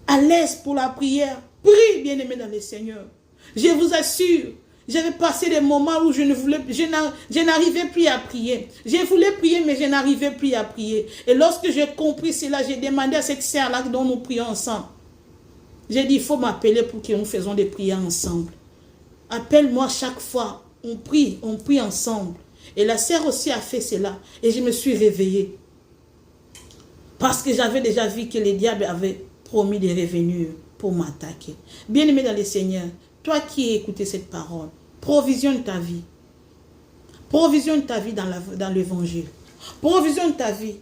[SPEAKER 2] à l'aise pour la prière. Prie, bien-aimé dans le Seigneur. Je vous assure, j'avais passé des moments où je n'arrivais plus à prier. Je voulais prier, mais je n'arrivais plus à prier. Et lorsque j'ai compris cela, j'ai demandé à cette sœur-là dont nous prions ensemble. J'ai dit, il faut m'appeler pour que nous faisons des prières ensemble. Appelle-moi chaque fois. On prie ensemble. Et la sœur aussi a fait cela. Et je me suis réveillée. Parce que j'avais déjà vu que le diable avait promis de revenir pour m'attaquer. Bien-aimé dans le Seigneur, toi qui as écouté cette parole, provisionne ta vie. Provisionne ta vie dans l'évangile. Provisionne ta vie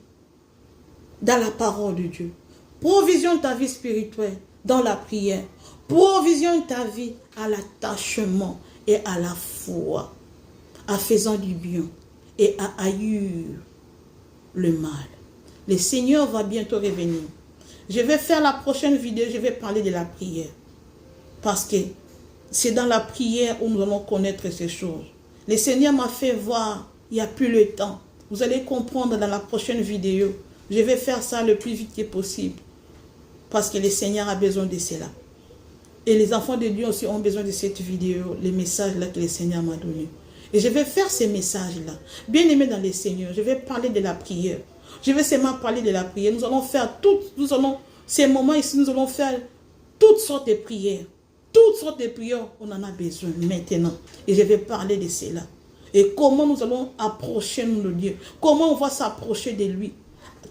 [SPEAKER 2] dans la parole de Dieu. Provisionne ta vie spirituelle. dans la prière. Provisionne ta vie à l'attachement et à la foi, à faisant du bien et à haïr le mal. Le Seigneur va bientôt revenir. Je vais faire la prochaine vidéo, je vais parler de la prière. Parce que c'est dans la prière où nous allons connaître ces choses. Le Seigneur m'a fait voir, il n'y a plus le temps. Vous allez comprendre dans la prochaine vidéo. Je vais faire ça le plus vite que possible. Parce que le Seigneur a besoin de cela. Et les enfants de Dieu aussi ont besoin de cette vidéo, les messages là que le Seigneur m'a donné. Et je vais faire ces messages-là. Bien aimé dans le Seigneur, je vais parler de la prière. Je vais seulement parler de la prière. Nous allons faire ces moments ici, nous allons faire toutes sortes de prières. Toutes sortes de prières, on en a besoin maintenant. Et je vais parler de cela. Et comment nous allons approcher de Dieu. Comment on va s'approcher de lui.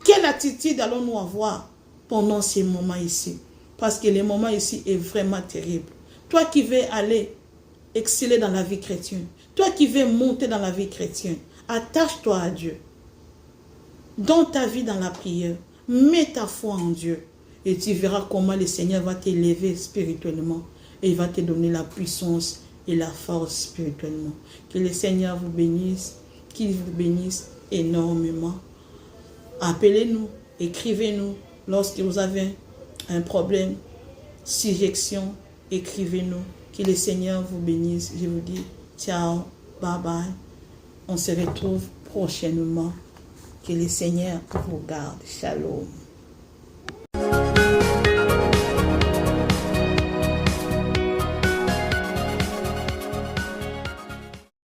[SPEAKER 2] Quelle attitude allons-nous avoir pendant ces moments ici. Parce que le moment ici est vraiment terrible. Toi qui veux aller exceller dans la vie chrétienne. Toi qui veux monter dans la vie chrétienne. Attache-toi à Dieu. Dans ta vie dans la prière. Mets ta foi en Dieu. Et tu verras comment le Seigneur va t'élever spirituellement. Et il va te donner la puissance et la force spirituellement. Que le Seigneur vous bénisse. Qu'il vous bénisse énormément. Appelez-nous. Écrivez-nous. Lorsque vous avez un problème, suggestion, écrivez-nous. Que le Seigneur vous bénisse. Je vous dis ciao, bye bye. On se retrouve prochainement. Que le Seigneur vous garde. Shalom.